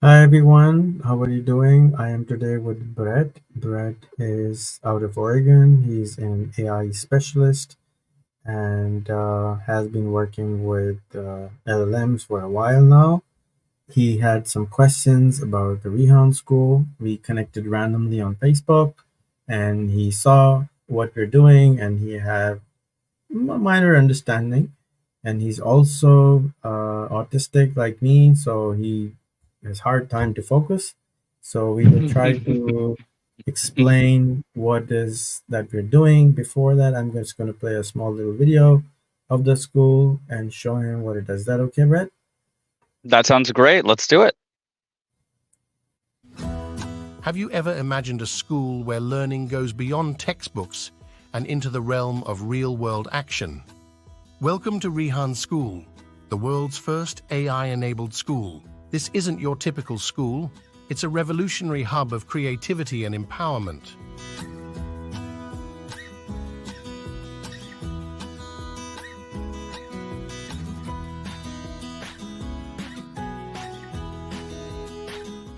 Hi everyone, how are you doing? I am today with Brett. Brett is out of Oregon. He's an AI specialist and has been working with LLMs for a while now. He had some questions about the Rehan School. We connected randomly on Facebook and he saw what we're doing and he had minor understanding, and he's also autistic like me, so he has hard time to focus. So we will try to explain what is that we're doing. Before that, I'm just going to play a small little video of the school and show him what it does. Is that okay, Brett? That sounds great. Let's do it. Have you ever imagined a school where learning goes beyond textbooks and into the realm of real-world action? Welcome to Rehan School, the world's first AI-enabled school. This isn't your typical school. It's a revolutionary hub of creativity and empowerment.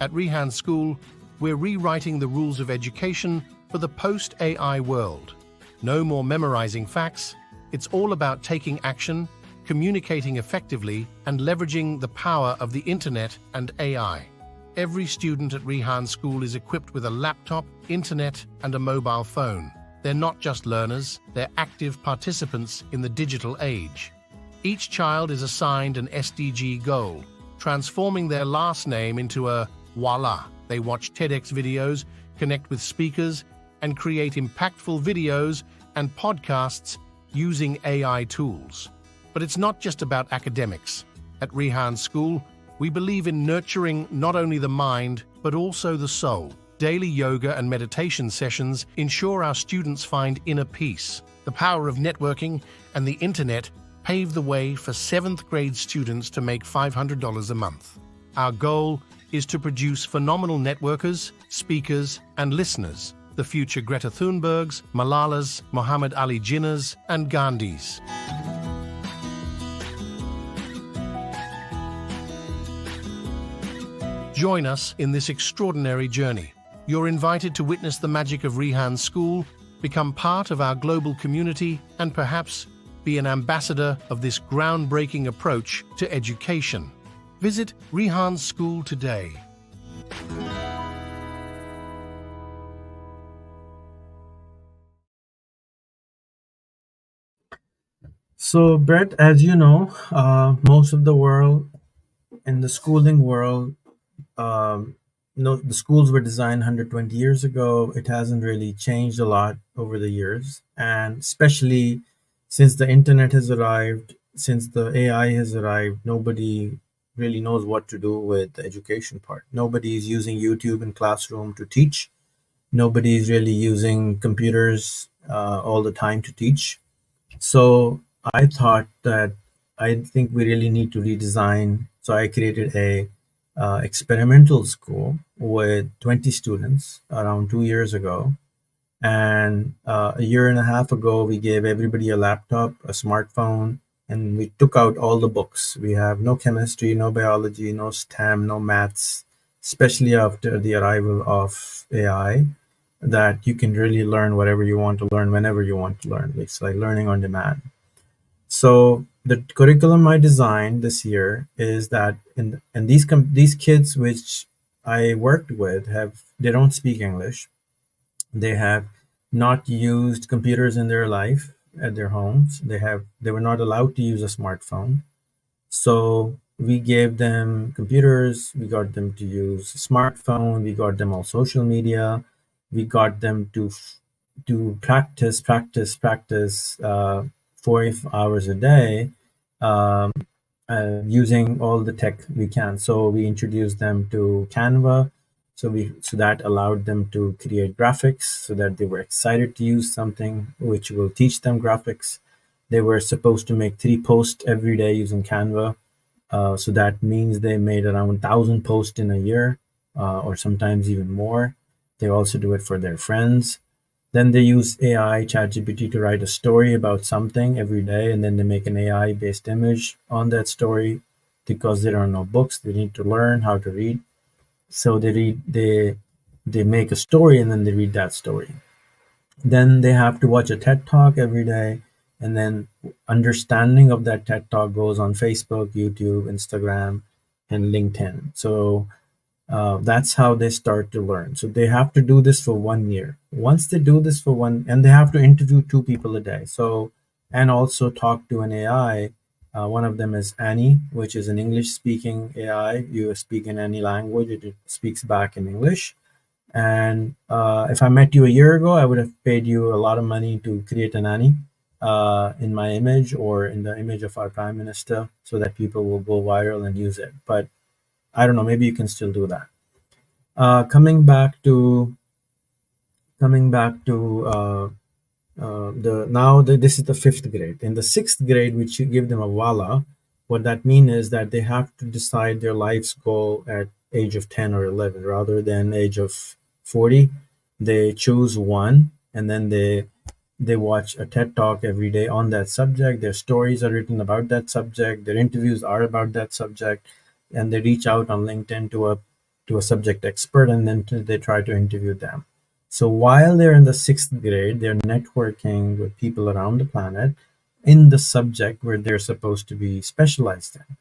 At Rehan School, we're rewriting the rules of education for the post-AI world. No more memorizing facts. It's all about taking action, communicating effectively, and leveraging the power of the internet and AI. Every student at Rehan School is equipped with a laptop, internet, and a mobile phone. They're not just learners, they're active participants in the digital age. Each child is assigned an SDG goal, transforming their last name into a voila. They watch TEDx videos, connect with speakers, and create impactful videos and podcasts using AI tools. But it's not just about academics. At Rehan School, we believe in nurturing not only the mind, but also the soul. Daily yoga and meditation sessions ensure our students find inner peace. The power of networking and the internet pave the way for 7th grade students to make $500 a month. Our goal is to produce phenomenal networkers, speakers, and listeners, the future Greta Thunbergs, Malalas, Muhammad Ali Jinnahs, and Gandhis. Join us in this extraordinary journey. You're invited to witness the magic of Rehan School, become part of our global community, and perhaps be an ambassador of this groundbreaking approach to education. Visit Rehan School today. So, Brett, as you know, most of the world in the schooling world, no, the schools were designed 120 years ago. It hasn't really changed a lot over the years, and especially since the internet has arrived, since the AI has arrived, nobody really knows what to do with the education part. Nobody is using YouTube in classroom to teach. Nobody is really using computers all the time to teach. So I thought that I think we really need to redesign. So I created a experimental school with 20 students around 2 years ago. And a year and a half ago, we gave everybody a laptop, a smartphone, and we took out all the books. We have no chemistry, no biology, no STEM, no maths, especially after the arrival of AI, that you can really learn whatever you want to learn whenever you want to learn. It's like learning on demand. So the curriculum I designed this year is that and these kids which I worked with have they don't speak English. They have not used computers in their life at their homes. They were not allowed to use a smartphone. So we gave them computers, we got them to use a smartphone, we got them all social media, we got them to practice 4 hours a day, um, using all the tech we can. So we introduced them to Canva. So that allowed them to create graphics so that they were excited to use something which will teach them graphics. They were supposed to make 3 posts every day using Canva. So that means they made around 1,000 posts in a year, or sometimes even more. They also do it for their friends. Then they use AI, ChatGPT, to write a story about something every day, and then they make an AI-based image on that story because there are no books. They need to learn how to read. So they make a story and then they read that story. Then they have to watch a TED talk every day, and then understanding of that TED talk goes on Facebook, YouTube, Instagram, and LinkedIn. So that's how they start to learn. So they have to do this for 1 year. Once they do this for one, and they have to interview two people a day. So, and also talk to an AI. One of them is Annie, which is an English speaking AI. You speak in any language, it speaks back in English. And if I met you a year ago, I would have paid you a lot of money to create an Annie in my image or in the image of our prime minister so that people will go viral and use it. But I don't know, maybe you can still do that. Coming back to this is the fifth grade. In the sixth grade, which you give them a wala, what that means is that they have to decide their life's goal at age of 10 or 11 rather than age of 40. They choose one, and then they watch a TED talk every day on that subject. Their stories are written about that subject. Their interviews are about that subject, and they reach out on LinkedIn to a subject expert, and then they try to interview them. So while they're in the sixth grade, they're networking with people around the planet in the subject where they're supposed to be specialized in.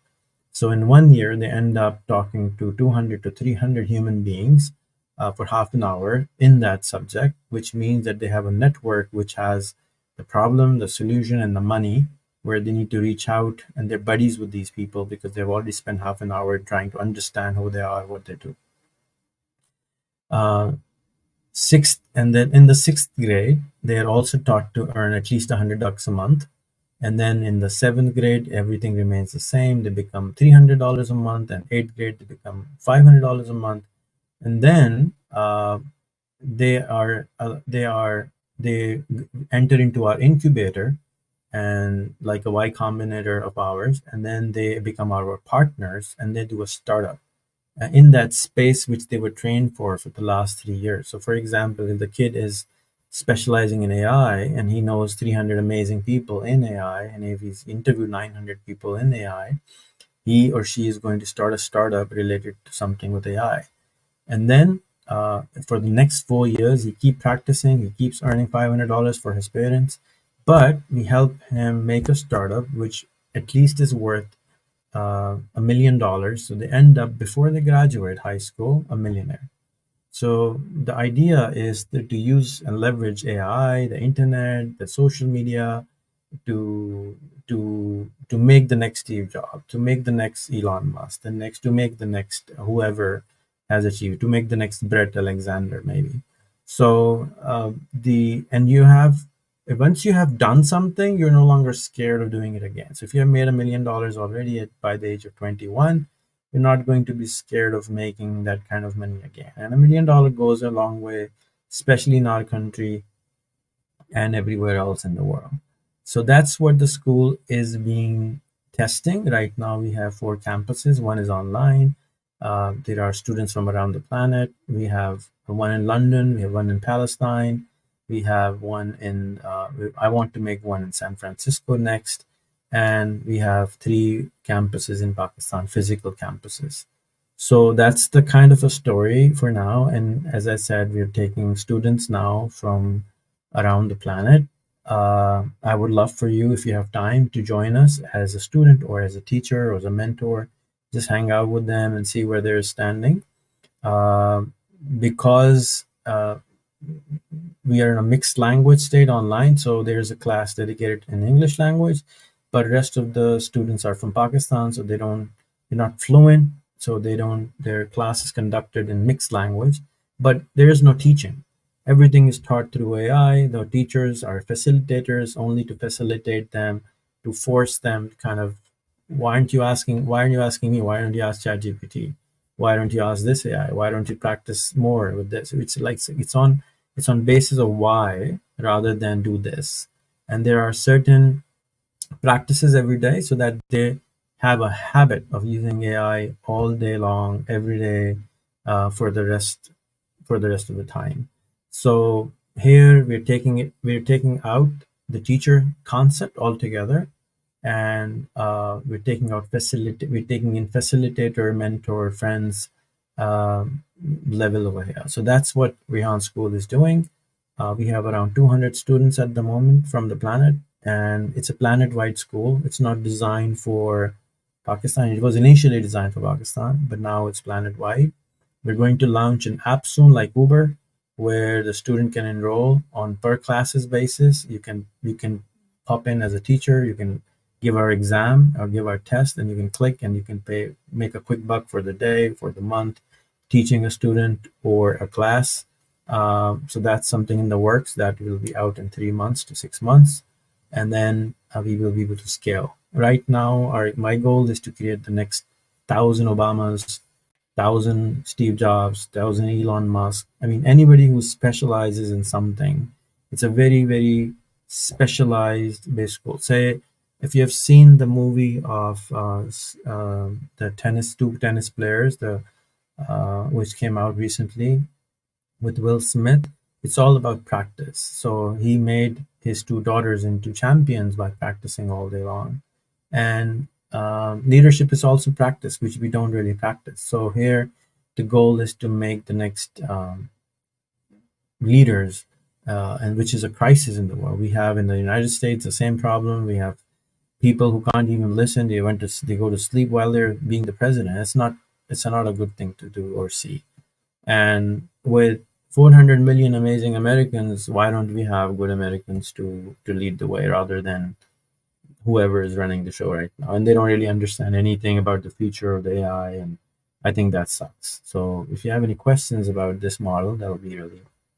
So in 1 year, they end up talking to 200 to 300 human beings for half an hour in that subject, which means that they have a network which has the problem, the solution, and the money where they need to reach out, and they're buddies with these people because they've already spent half an hour trying to understand who they are, what they do. Uh, Sixth, and then in the sixth grade, they are also taught to earn at least $100 a month. And then in the seventh grade, everything remains the same. They become $300 a month, and eighth grade they become $500 a month. And then they enter into our incubator and like a Y Combinator of ours, and then they become our partners, and they do a startup in that space which they were trained for the last 3 years. So, for example, if the kid is specializing in AI and he knows 300 amazing people in AI, and if he's interviewed 900 people in AI, he or she is going to start a startup related to something with AI. And then for the next 4 years, he keeps practicing, he keeps earning $500 for his parents, but we help him make a startup which at least is worth $1 million. So they end up, before they graduate high school, a millionaire. So the idea is to use and leverage AI, the internet, the social media, to to make the next Steve Jobs, to make the next Elon Musk, to make the next whoever has achieved, to make the next Brett Alexander, maybe. So the and you have once you have done something, you're no longer scared of doing it again. So if you have made $1 million already by the age of 21, you're not going to be scared of making that kind of money again. And $1 million goes a long way, especially in our country and everywhere else in the world. So that's what the school is being testing. Right now, we have 4 campuses. One is online. There are students from around the planet. We have one in London. We have one in Palestine. We have one in, I want to make one in San Francisco next. And we have 3 campuses in Pakistan, physical campuses. So that's the kind of a story for now. And as I said, we're taking students now from around the planet. I would love for you, if you have time, to join us as a student or as a teacher or as a mentor. Just hang out with them and see where they're standing. Uh, because we are in a mixed language state online, so there's a class dedicated in English language, but rest of the students are from Pakistan, so they're not fluent, so their class is conducted in mixed language, but there is no teaching. Everything is taught through AI. The teachers are facilitators only to facilitate them, to force them kind of, why aren't you asking me? Why don't you ask ChatGPT? Why don't you ask this AI? Why don't you practice more with this? It's like it's on basis of why rather than do this. And there are certain practices every day so that they have a habit of using AI all day long, every day, for the rest of the time. So here we're taking out the teacher concept altogether, and we're taking in facilitator, mentor, friends, um, level over here. So that's what Rehan School is doing. We have around 200 students at the moment from the planet, and it's a planet-wide school. It's not designed for Pakistan. It was initially designed for Pakistan, but now it's planet-wide. We're going to launch an app soon, like Uber, where the student can enroll on per classes basis. You can pop in as a teacher. You can give our exam or give our test, and you can click and you can pay, make a quick buck for the day, for the month, teaching a student or a class. So that's something in the works that will be out in 3 months to 6 months, and then we will be able to scale. Right now, my goal is to create the next 1,000 Obamas, 1,000 Steve Jobs, 1,000 Elon Musk. I mean, anybody who specializes in something. It's a very, very specialized base school. Say, if you have seen the movie of the two tennis players, the which came out recently with Will Smith, it's all about practice. So he made his two daughters into champions by practicing all day long. And leadership is also practice, which we don't really practice. So here, the goal is to make the next leaders, and which is a crisis in the world. We have in the United States the same problem. We have people who can't even listen. They go to sleep while they're being the president. It's not a good thing to do or see. And with 400 million amazing Americans, why don't we have good Americans to lead the way rather than whoever is running the show right now? And they don't really understand anything about the future of the AI, and I think that sucks. So if you have any questions about this model,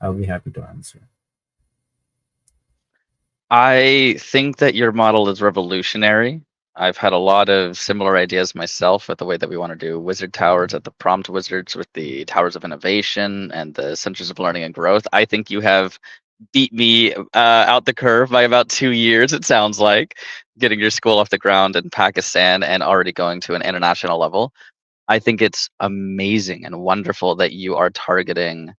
I'll be happy to answer. I think that your model is revolutionary. I've had a lot of similar ideas myself with the way that we want to do wizard towers at the prompt wizards with the towers of innovation and the centers of learning and growth. I think you have beat me out the curve by about 2 years, it sounds like, getting your school off the ground in Pakistan and already going to an international level. I think it's amazing and wonderful that you are targeting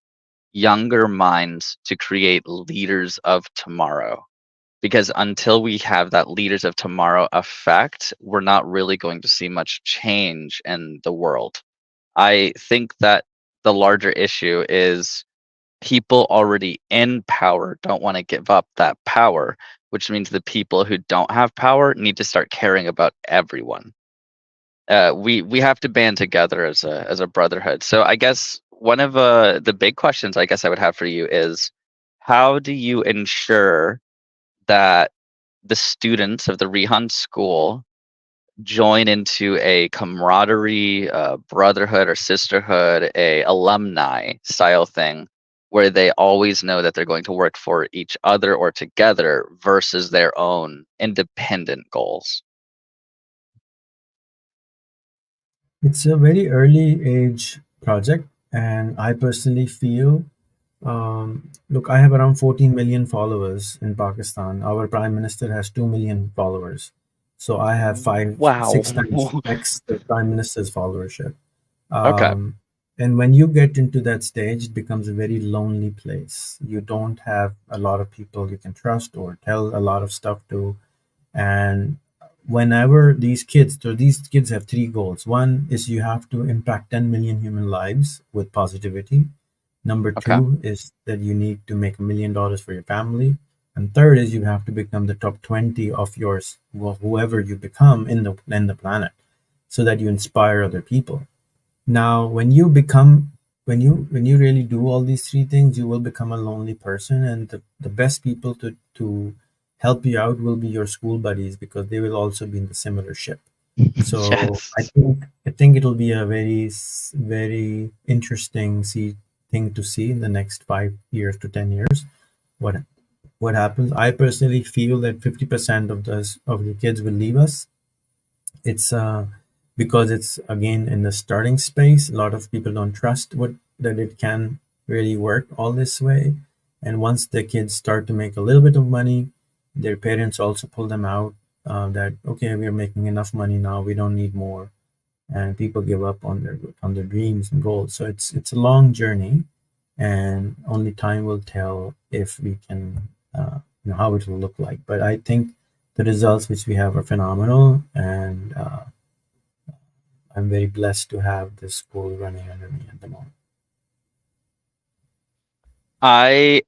younger minds to create leaders of tomorrow. Because until we have that leaders of tomorrow effect, we're not really going to see much change in the world. I think that the larger issue is people already in power don't want to give up that power, which means the people who don't have power need to start caring about everyone. We have to band together as a brotherhood. So I guess one of the big questions I guess I would have for you is, how do you ensure that the students of the Rehan School join into a camaraderie, brotherhood or sisterhood, a alumni style thing, where they always know that they're going to work for each other or together versus their own independent goals? It's a very early age project, and I personally feel, look, I have around 14 million followers in Pakistan. Our prime minister has 2 million followers. So I have Wow. 6 times X the prime minister's followership. Okay. Um, and when you get into that stage, it becomes a very lonely place. You don't have a lot of people you can trust or tell a lot of stuff to. And whenever these kids have three goals. One is you have to impact 10 million human lives with positivity. Number Okay. two is that you need to make $1 million for your family. And third is you have to become the top 20 of yours, well, whoever you become in the planet, so that you inspire other people. Now, when you really do all these three things, you will become a lonely person, and the best people to help you out will be your school buddies, because they will also be in the similar ship. So I Yes. think I think it'll be a very interesting thing to see in the next 5 years to 10 years. What what happens? I personally feel that 50% of the kids will leave us. It's because it's again in the starting space. A lot of people don't trust what that it can really work all this way. And once the kids start to make a little bit of money, their parents also pull them out. That okay, we are making enough money now. We don't need more, and people give up on their dreams and goals. So it's a long journey, and only time will tell if we can, how it will look like. But I think the results which we have are phenomenal, and I'm very blessed to have this school running under me at the moment. I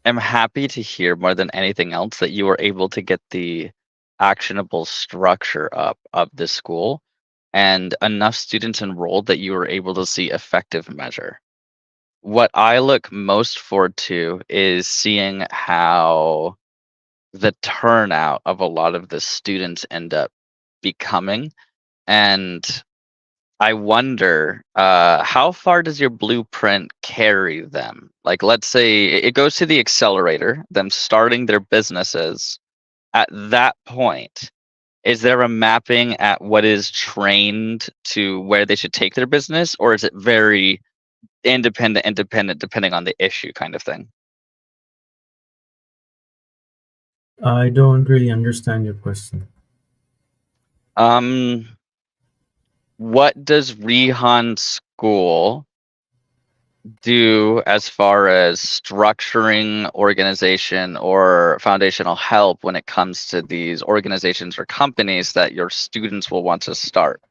am happy to hear more than anything else that you were able to get the actionable structure up of the school and enough students enrolled that you were able to see effective measure. What I look most forward to is seeing how the turnout of a lot of the students end up becoming. And I wonder, how far does your blueprint carry them? Like, let's say it goes to the accelerator, them starting their businesses. At that point, is there a mapping at what is trained to where they should take their business, or is it very independent, depending on the issue kind of thing? I don't really understand your question. Um, what does Rehan School do as far as structuring organization or foundational help when it comes to these organizations or companies that your students will want to start?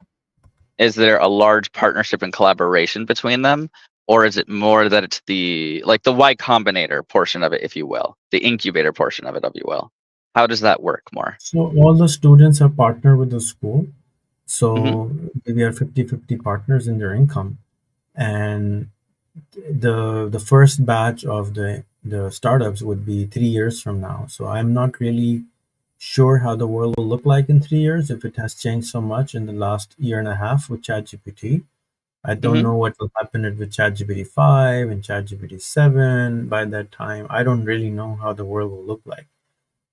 Is there a large partnership and collaboration between them, or is it more that it's the like the Y Combinator portion of it, if you will, the incubator portion of it, if you will? How does that work more? So all the students are partnered with the school. Hmm. So we are 50-50 partners in their income. And the first batch of the startups would be 3 years from now. So I'm not really sure how the world will look like in 3 years if it has changed so much in the last year and a half with ChatGPT. I don't Hmm. know what will happen with ChatGPT 5 and ChatGPT 7 by that time. I don't really know how the world will look like.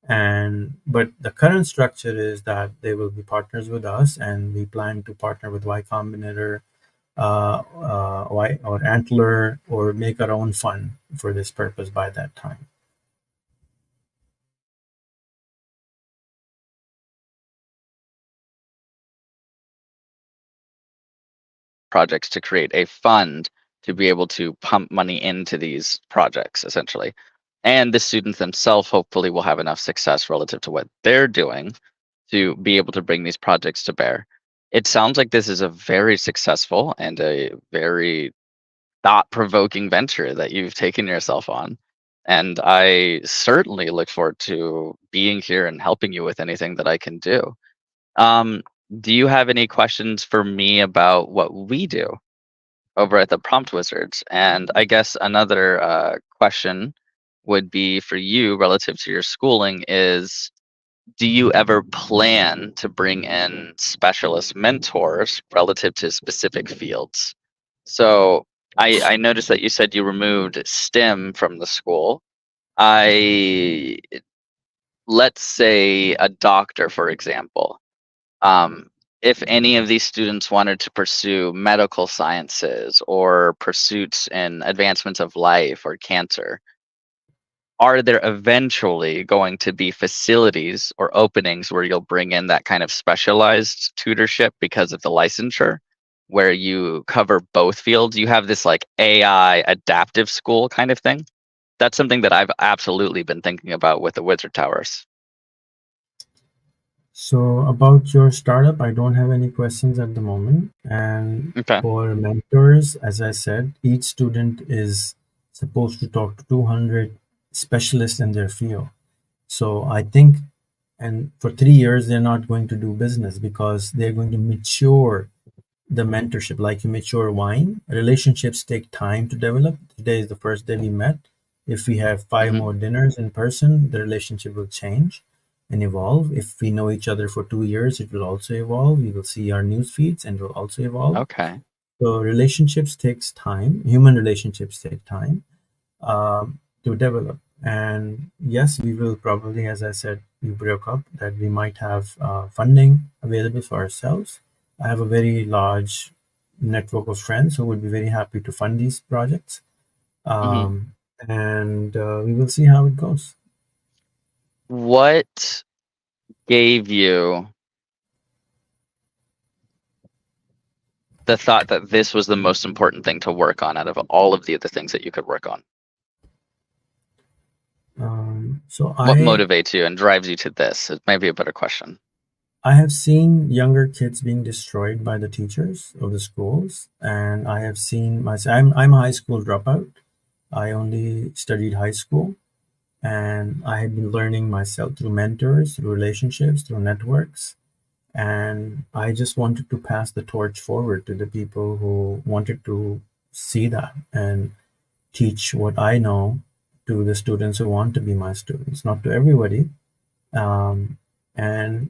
And but the current structure is that they will be partners with us, and we plan to partner with Y Combinator, Y or Antler, or make our own fund for this purpose by that time. Projects to create a fund to be able to pump money into these projects, essentially. And the students themselves hopefully will have enough success relative to what they're doing to be able to bring these projects to bear. It sounds like this is a very successful and a very thought-provoking venture that you've taken yourself on. And I certainly look forward to being here and helping you with anything that I can do. Um, do you have any questions for me about what we do over at the Prompt Wizards? And I guess another question would be for you relative to your schooling is, do you ever plan to bring in specialist mentors relative to specific fields? So I noticed that you said you removed STEM from the school. I Let's say a doctor, for example. Um, if any of these students wanted to pursue medical sciences or pursuits in advancements of life or cancer, are there eventually going to be facilities or openings where you'll bring in that kind of specialized tutorship because of the licensure, where you cover both fields? You have this like AI adaptive school kind of thing. That's something that I've absolutely been thinking about with the Wizard Towers. So about your startup, I don't have any questions at the moment. And Okay. for mentors, as I said, each student is supposed to talk to 200 specialists in their field. So I think, and for 3 years, they're not going to do business because they're going to mature the mentorship like you mature wine. Relationships take time to develop. Today is the first day we met. If we have five Hmm. more dinners in person, the relationship will change and evolve. If we know each other for 2 years, it will also evolve. We will see our news feeds and it will also evolve. Okay. So relationships takes time. Human relationships take time to develop. And yes, we will probably, as I said, we broke up that we might have funding available for ourselves. I have a very large network of friends who would be very happy to fund these projects. Hmm. And we will see how it goes. What gave you the thought that this was the most important thing to work on out of all of the other things that you could work on? So What I motivates you and drives you to this? It may be a better question. I have seen younger kids being destroyed by the teachers of the schools, and I have seen myself. I'm a high school dropout. I only studied high school, and I have been learning myself through mentors, through relationships, through networks. And I just wanted to pass the torch forward to the people who wanted to see that and teach what I know to the students who want to be my students, not to everybody. And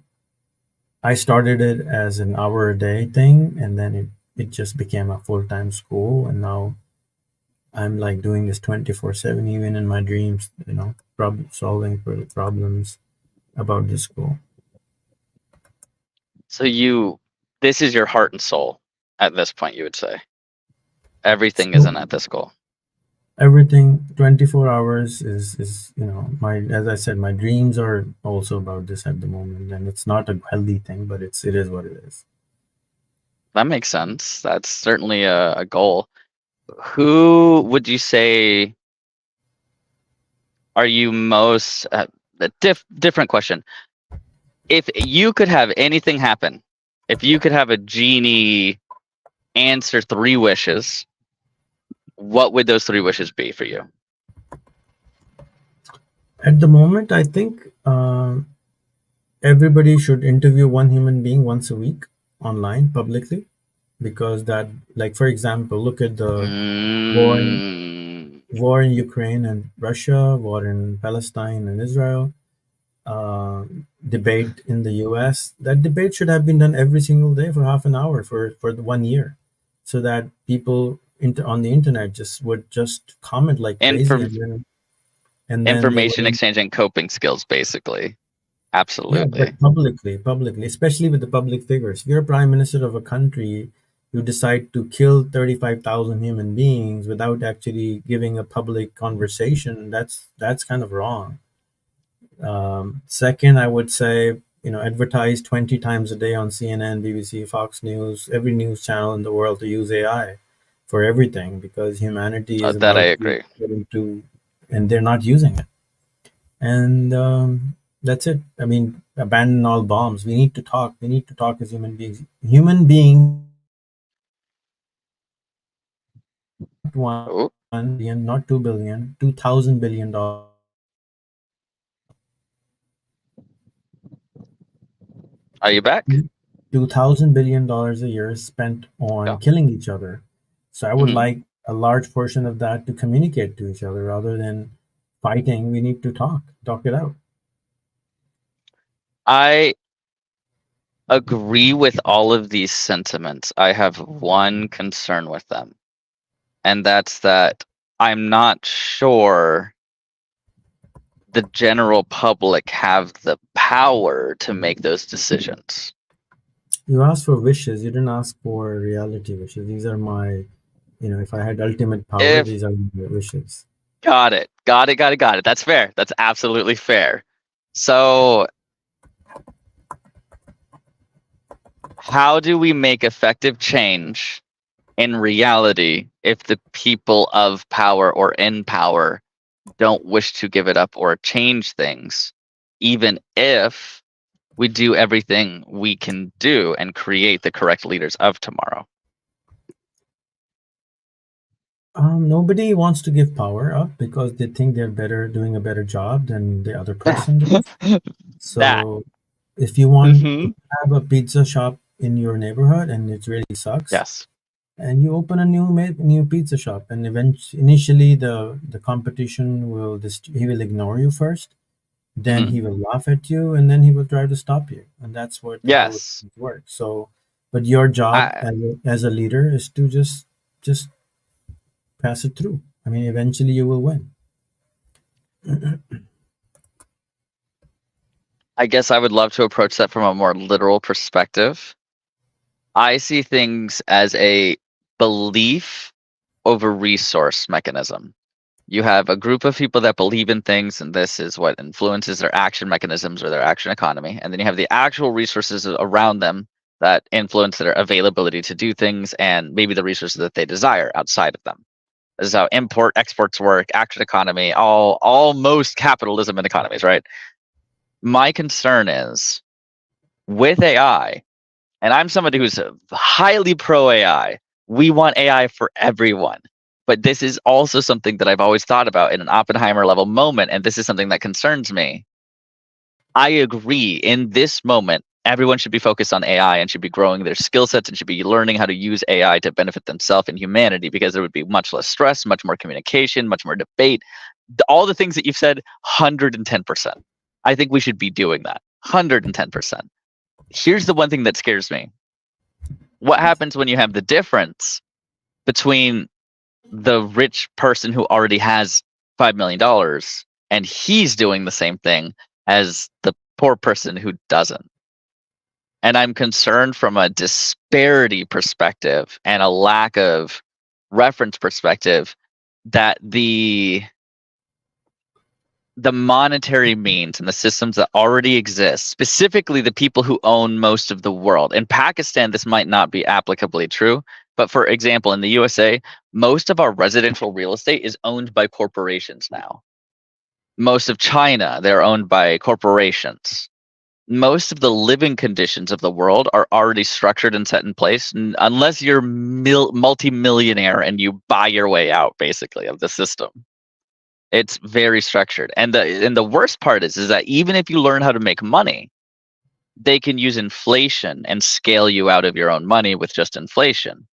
I started it as an hour a day thing, and then it just became a full time school. And now I'm like doing this 24/7, even in my dreams, problem solving for the problems about the school. So this is your heart and soul at this point, you would say. Everything So isn't at this goal. everything 24 hours is my, as I said, my dreams are also about this at the moment, and it's not a healthy thing, but it is what it is. That makes sense. That's certainly a goal. Who would you say are you most different question. If you could have anything happen, if you could have a genie answer 3 wishes, what would those 3 wishes be for you? At the moment, I think everybody should interview one human being once a week online publicly, because that, like, for example, look at the war in, Mm, war in Ukraine and Russia, war in Palestine and Israel, debate in the US. That debate should have been done every single day for half an hour for the 1 year, so that people on the internet just would just comment like crazy, inform and then they information would. exchange and coping skills, basically. Yeah, Absolutely. but publicly, especially with the public figures. If you're a prime minister of a country, you decide to kill 35,000 human beings without actually giving a public conversation. That's kind of wrong. Second, I would say, advertise 20 times a day on CNN, BBC, Fox News, every news channel in the world to use AI for everything, because humanity is That I about to be agree. put into, and they're not using it. And that's it. I mean, abandon all bombs. We need to talk. We need to talk as human beings. Human beings, not Oh, 1 billion, not 2 billion, $2,000 billion. are you back? $2,000 billion a year is spent on Yeah. killing each other. So I would Mhm. like a large portion of that to communicate to each other rather than fighting. We need to talk it out. I agree with all of these sentiments. I have one concern with them, and that's that I'm not sure the general public have the power to make those decisions. You asked for wishes. You didn't ask for reality wishes. These are my, if I had ultimate power, If these are my wishes. got it, got it. That's fair. That's absolutely fair. So, how do we make effective change in reality if the people of power or in power don't wish to give it up or change things, even if we do everything we can do and create the correct leaders of tomorrow? Nobody wants to give power up because they think they're better, doing a better job than the other person does. That. So if you want Hmm. to have a pizza shop in your neighborhood and it really sucks, Yes. and you open a new pizza shop, and initially the competition will he will ignore you first, then Hmm. he will laugh at you, and then he will try to stop you, and that's what how it Yes. works. So, but your job I as a leader is to just pass it through. I mean, eventually you will win. I guess I would love to approach that from a more literal perspective. I see things as a belief over resource mechanism. You have a group of people that believe in things, and this is what influences their action mechanisms or their action economy. And then you have the actual resources around them that influence their availability to do things and maybe the resources that they desire outside of them. This is how import exports work, action economy, all most capitalism and economies, right? My concern is with AI, and I'm somebody who's highly pro AI. We want AI for everyone. But this is also something that I've always thought about in an Oppenheimer level moment, and this is something that concerns me. I agree. In this moment, everyone should be focused on AI and should be growing their skill sets and should be learning how to use AI to benefit themselves and humanity, because there would be much less stress, much more communication, much more debate. All the things that you've said, 110%. I think we should be doing that. 110%. Here's the one thing that scares me. What happens when you have the difference between the rich person who already has $5 million and he's doing the same thing as the poor person who doesn't? And I'm concerned from a disparity perspective and a lack of reference perspective that the monetary means and the systems that already exist, specifically the people who own most of the world. In Pakistan, this might not be applicably true, but for example, in the USA, most of our residential real estate is owned by corporations now. Most of China, they're owned by corporations. Most of the living conditions of the world are already structured and set in place, unless you're multi-millionaire and you buy your way out, basically, of the system. It's very structured. And the worst part is that even if you learn how to make money, they can use inflation and scale you out of your own money with just inflation,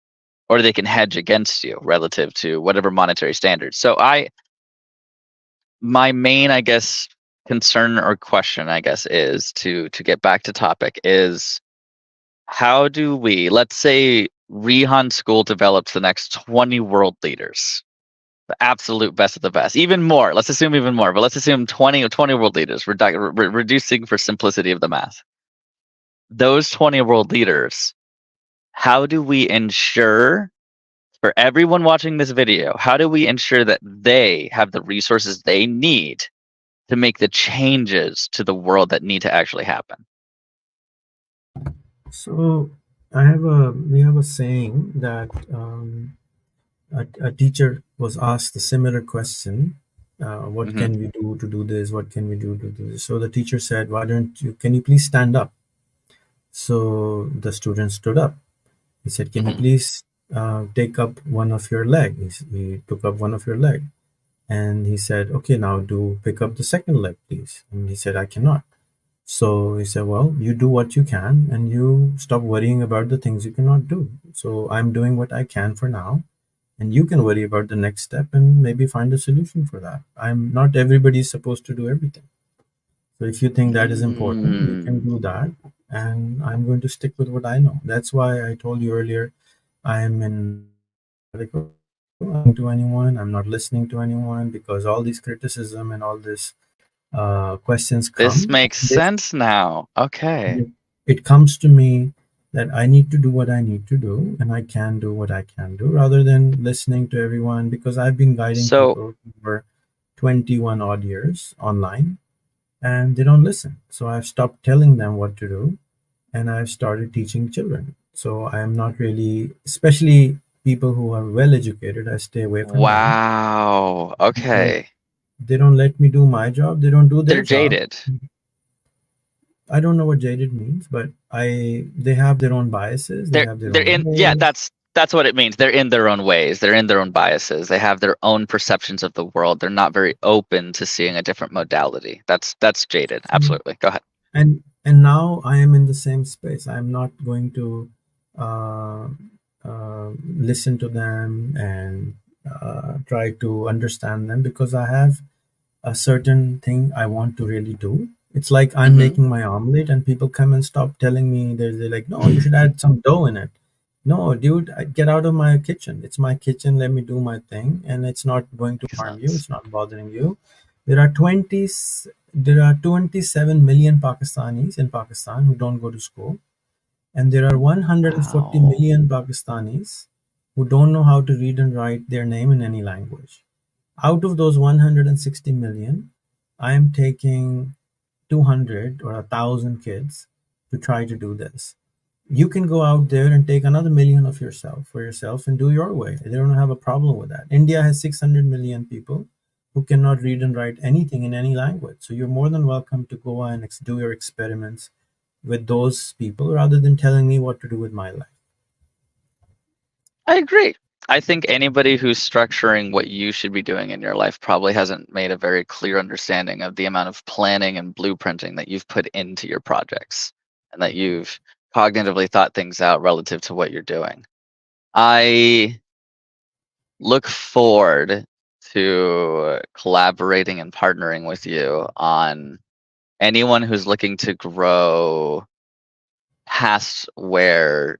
or they can hedge against you relative to whatever monetary standards. So my main, I guess, concern or question, I guess, is to get back to topic is, how do we, let's say Rehan School develops the next 20 world leaders, the absolute best of the best, even more. Let's assume even more, but let's assume 20 world leaders, reducing for simplicity of the math. Those 20 world leaders, how do we ensure, for everyone watching this video, how do we ensure that they have the resources they need to make the changes to the world that need to actually happen? So we have a saying that a teacher was asked a similar question. What Mm-hmm. can we do to do this? What can we do to do this? So the teacher said, can you please stand up? So the student stood up. He said, can you Mm-hmm. please take up one of your leg? He took up one of your leg. And he said, okay, now pick up the second leg, please. And he said, I cannot. So he said, well, you do what you can and you stop worrying about the things you cannot do. So I'm doing what I can for now. And you can worry about the next step and maybe find a solution for that. I'm not everybody's supposed to do everything. So if you think that is important, you can Mm. do that. And I'm going to stick with what I know. That's why I told you earlier, I am in radical. I'm to anyone. I'm not listening to anyone because all these criticism and all this questions This come. makes sense now. Okay. It comes to me that I need to do what I need to do and I can do what I can do rather than listening to everyone, because I've been guiding So people for 21 odd years online and they don't listen. So I've stopped telling them what to do and I've started teaching children. So I am not really, especially people who are well educated, I stay away from them wow. because Okay. they don't let me do my job. They don't do their They're job. jaded. I don't know what jaded means, but they have their own biases. They have their They're own in, yeah, goals. that's what it means. They're in their own ways. They're in their own biases. They have their own perceptions of the world. They're not very open to seeing a different modality. That's jaded. Absolutely. Go ahead. And now I am in the same space. I'm not going to uh, listen to them and try to understand them because I have a certain thing I want to really do. It's like I'm Mm-hmm. making my omelet and people come and stop telling me, they're like, no, you should add some dough in it. No, dude, get out of my kitchen. It's my kitchen. Let me do my thing. And it's not going to Makes harm you. sense. It's not bothering you. There are 20, there are 27 million Pakistanis in Pakistan who don't go to school. And there are 140 Wow. million Pakistanis who don't know how to read and write their name in any language. Out of those 160 million, I am taking 200 or 1,000 kids to try to do this. You can go out there and take another million of yourself for yourself and do your way. They don't have a problem with that. India has 600 million people who cannot read and write anything in any language. So you're more than welcome to go and do your experiments with those people rather than telling me what to do with my life. I agree. I think anybody who's structuring what you should be doing in your life probably hasn't made a very clear understanding of the amount of planning and blueprinting that you've put into your projects and that you've cognitively thought things out relative to what you're doing. I look forward to collaborating and partnering with you on anyone who's looking to grow past where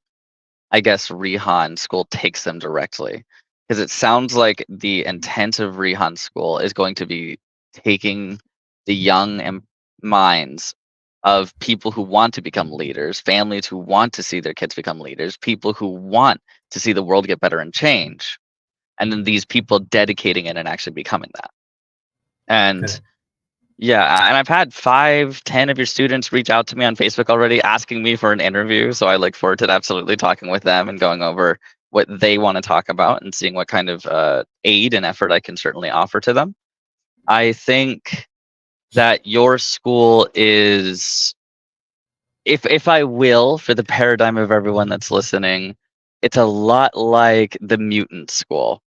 I guess Rehan School takes them directly. Because it sounds like the intent of Rehan School is going to be taking the young minds of people who want to become leaders, families who want to see their kids become leaders, people who want to see the world get better and change, and then these people dedicating it and actually becoming that. And Correct. yeah, and I've had 5, 10 of your students reach out to me on Facebook already asking me for an interview. So I look forward to absolutely talking with them and going over what they want to talk about and seeing what kind of aid and effort I can certainly offer to them. I think that your school is, if I will, for the paradigm of everyone that's listening, it's a lot like the mutant school.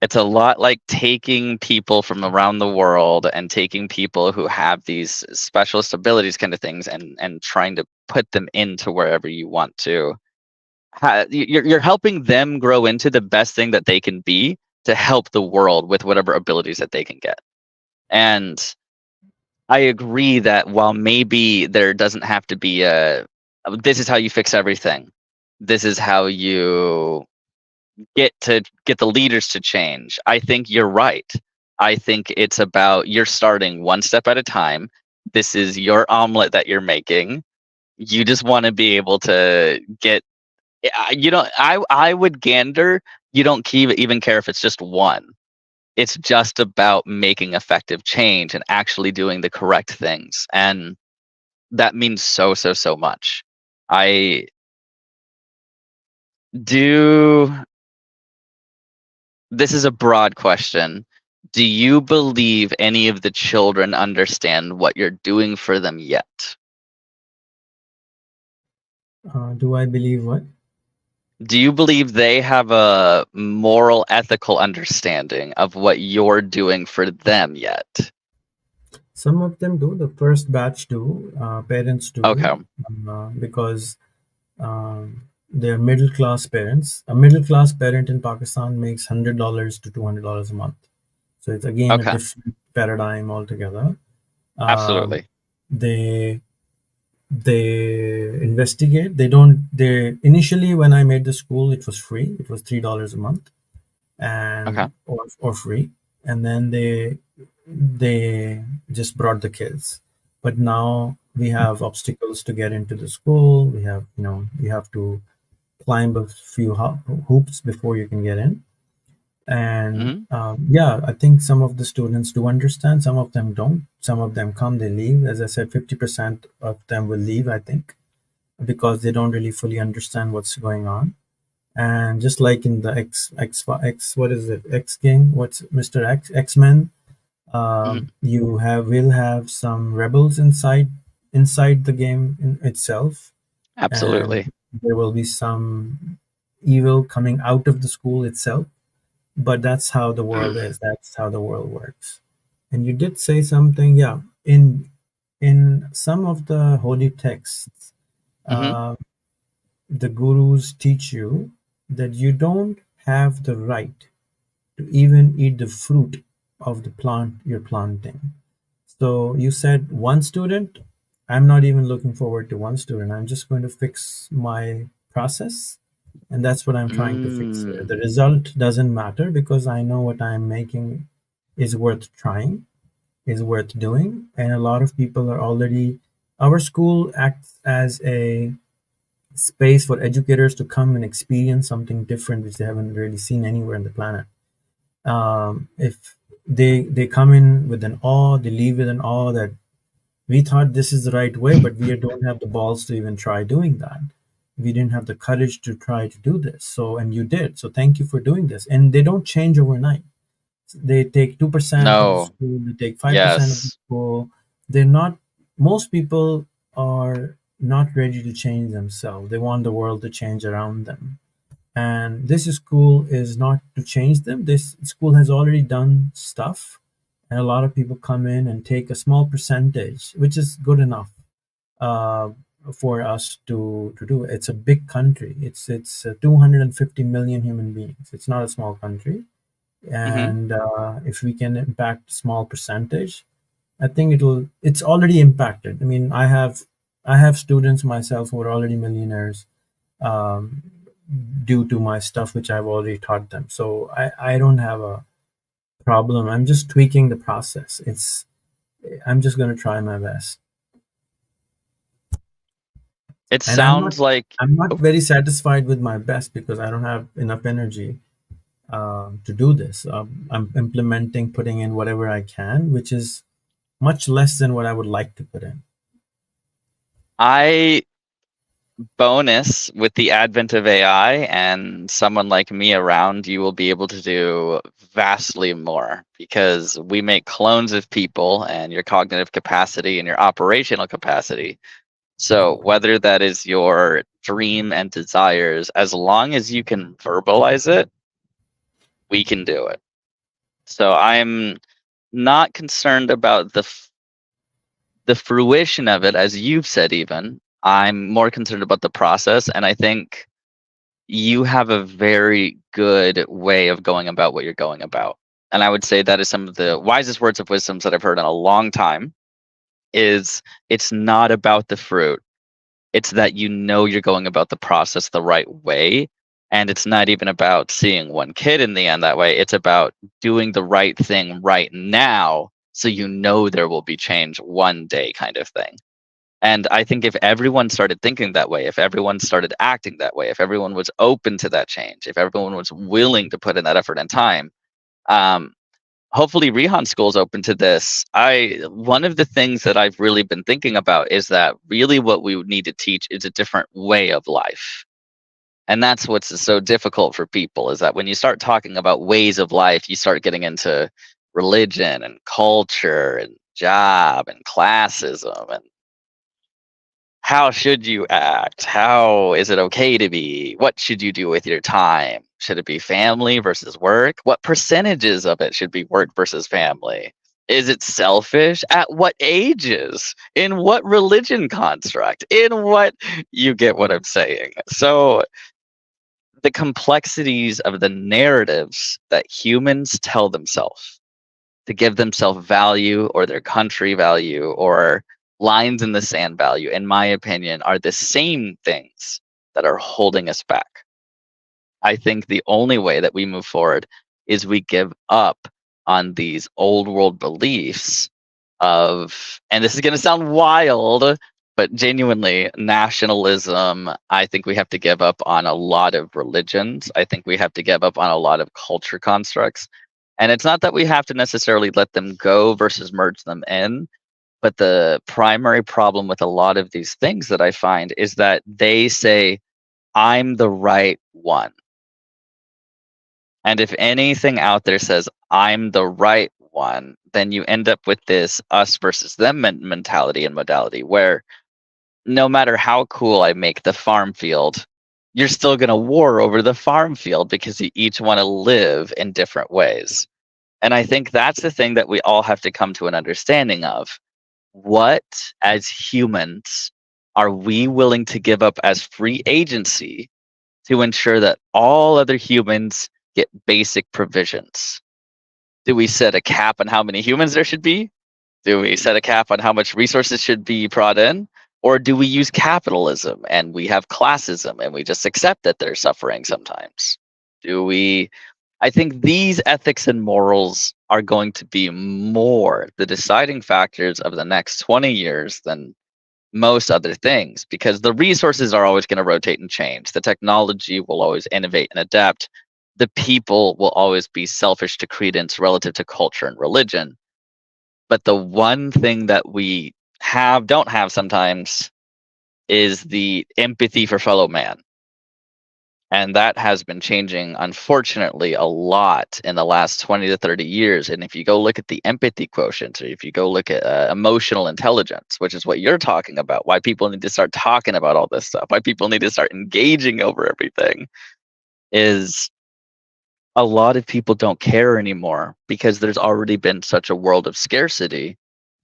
It's a lot like taking people from around the world and taking people who have these specialist abilities kind of things and trying to put them into wherever you want to. You're helping them grow into the best thing that they can be to help the world with whatever abilities that they can get. And I agree that while maybe there doesn't have to be this is how you fix everything. This is how you get the leaders to change. I think you're right. I think it's about you're starting one step at a time. This is your omelet that you're making. You just want to be able to get you don't I would gander you don't even care if it's just one. It's just about making effective change and actually doing the correct things. And that means so much. I do This is a broad question. Do you believe any of the children understand what you're doing for them yet? Do I believe what? Do you believe they have a moral, ethical understanding of what you're doing for them yet? Some of them do. The first batch do. Parents Okay. do, because they're middle class parents. A middle class parent in Pakistan makes $100 to $200 a month. So it's again a Okay. different paradigm altogether. Um, Absolutely. they they investigate. They don't. They initially when I made the school, it was free. It was $3 a month, Okay. and or free. And then they just brought the kids. But now we have obstacles to get into the school. We have, you have to climb a few hoops before you can get in. And Hmm. yeah, I think some of the students do understand, some of them don't. Some of them come, they leave. As I said, 50% of them will leave, I think, because they don't really fully understand what's going on. And just like in the what is it, X game, what's Mr. X-Men, Hmm. you will have some rebels inside the game in itself, and Absolutely. there will be some evil coming out of the school itself. But that's how the world is. That's how the world works. And you did say something, yeah. In some of the holy texts, Hmm. uh, the gurus teach you that you don't have the right to even eat the fruit of the plant you're planting. So you said one student. I'm not even looking forward to one student. I'm just going to fix my process. And that's what I'm trying to fix here. Mm. The result doesn't matter because I know what I'm making is worth trying, is worth doing. And a lot of people are already, our school acts as a space for educators to come and experience something different, which they haven't really seen anywhere on the planet. If they come in with an awe, they leave with an awe that we thought this is the right way, but we don't have the balls to even try doing that. We didn't have the courage to try to do this. So, and you did. So, thank you for doing this. And they don't change overnight. They take 2% of the No. school, they take 5% of the Yes. school. They're not, most people are. not ready to change themselves. They want the world to change around them. And this school is not to change them. This school has already done stuff, and a lot of people come in and take a small percentage, which is good enough uh, for us to do. It's a big country. It's 250 million human beings. It's not a small country, Hmm. and if we can impact a small percentage, I think it's already impacted. I mean, I have students myself who are already millionaires, um, due to my stuff which I've already taught them. So I don't have a problem. I'm just tweaking the process. I'm just going to try my best. It And I'm not sounds like, I'm not oh, very satisfied with my best because I don't have enough energy to do this. I'm implementing, putting in whatever I can, which is much less than what I would like to put in. I bonus with the advent of AI and someone like me around, you will be able to do vastly more because we make clones of people and your cognitive capacity and your operational capacity. So whether that is your dream and desires, as long as you can verbalize it, we can do it. So I'm not concerned about the fruition of it, as you've said. Even I'm more concerned about the process, and I think you have a very good way of going about what you're going about. And I would say that is some of the wisest words of wisdoms that I've heard in a long time. Is it's not about the fruit. It's that you know you're going about the process the right way. And it's not even about seeing one kid in the end that way. It's about doing the right thing right now so you know there will be change one day, kind of thing. And I think if everyone started thinking that way, if everyone started acting that way, if everyone was open to that change, if everyone was willing to put in that effort and time, um, hopefully Rehan School is open to this. One of the things that I've really been thinking about is that really what we would need to teach is a different way of life. And that's what's so difficult for people, is that when you start talking about ways of life, you start getting into religion and culture and job and classism and how should you act? How is it okay to be? What should you do with your time? Should it be family versus work? What percentages of it should be work versus family? Is it selfish? At what ages? In what religion construct? In what, you get what I'm saying. So the complexities of the narratives that humans tell themselves to give themselves value or their country value or lines in the sand value, in my opinion, are the same things that are holding us back. I think the only way that we move forward is we give up on these old world beliefs of, and this is going to sound wild, but genuinely, nationalism. I think we have to give up on a lot of religions. I think we have to give up on a lot of culture constructs. And it's not that we have to necessarily let them go versus merge them in, but the primary problem with a lot of these things that I find is that they say, I'm the right one. And if anything out there says, I'm the right one, then you end up with this us versus them mentality and modality where no matter how cool I make the farm field, you're still going to war over the farm field because you each want to live in different ways. And I think that's the thing that we all have to come to an understanding of. What, as humans, are we willing to give up as free agency to ensure that all other humans get basic provisions? Do we set a cap on how many humans there should be? Do we set a cap on how much resources should be brought in? Or do we use capitalism and we have classism and we just accept that they're suffering sometimes? Do we? I think these ethics and morals are going to be more the deciding factors of the next 20 years than most other things, because the resources are always going to rotate and change. The technology will always innovate and adapt. The people will always be selfish to credence relative to culture and religion. But the one thing that we don't have sometimes is the empathy for fellow man. And that has been changing, unfortunately, a lot in the last 20 to 30 years. And if you go look at the empathy quotient, or if you go look at emotional intelligence, which is what you're talking about, why people need to start talking about all this stuff, why people need to start engaging over everything, is a lot of people don't care anymore because there's already been such a world of scarcity.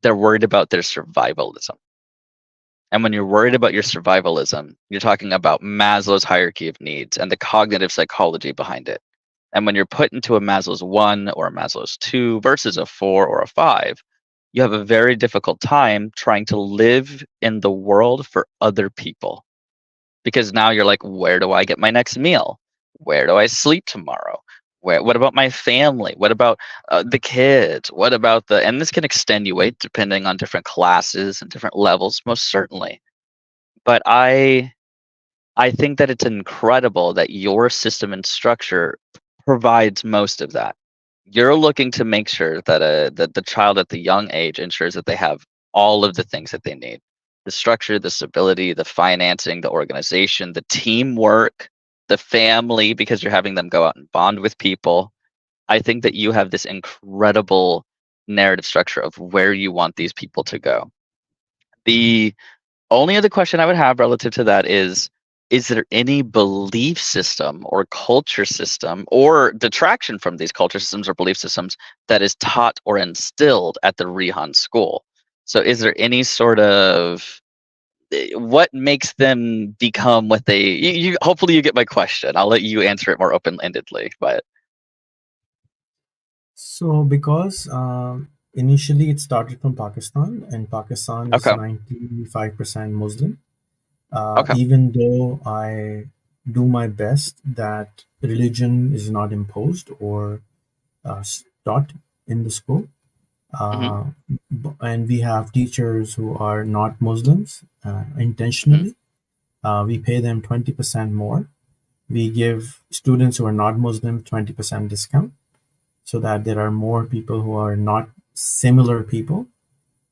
They're worried about their survivalism. And when you're worried about your survivalism, you're talking about Maslow's hierarchy of needs and the cognitive psychology behind it. And when you're put into a Maslow's 1 or a Maslow's 2 versus a 4 or a 5, you have a very difficult time trying to live in the world for other people. Because now you're like, where do I get my next meal? Where do I sleep tomorrow? What about my family? What about the kids? What about and this can extenuate depending on different classes and different levels, most certainly. But I think that it's incredible that your system and structure provides most of that. You're looking to make sure that that the child at the young age ensures that they have all of the things that they need: the structure, the stability, the financing, the organization, the teamwork, the family, because you're having them go out and bond with people. I think that you have this incredible narrative structure of where you want these people to go. The only other question I would have relative to that is there any belief system or culture system or detraction from these culture systems or belief systems that is taught or instilled at the Rehan School? So is there any sort of what makes them become what they hopefully you get my question. I'll let you answer it more open-endedly, but So, because initially it started from Pakistan, and Pakistan is okay. 95% Muslim. Okay. Even though I do my best that religion is not imposed or taught in the school, Mhm. uh, and we have teachers who are not Muslims Mhm. intentionally. We pay them 20% more. We give students who are not Muslim 20% discount so that there are more people who are not similar people.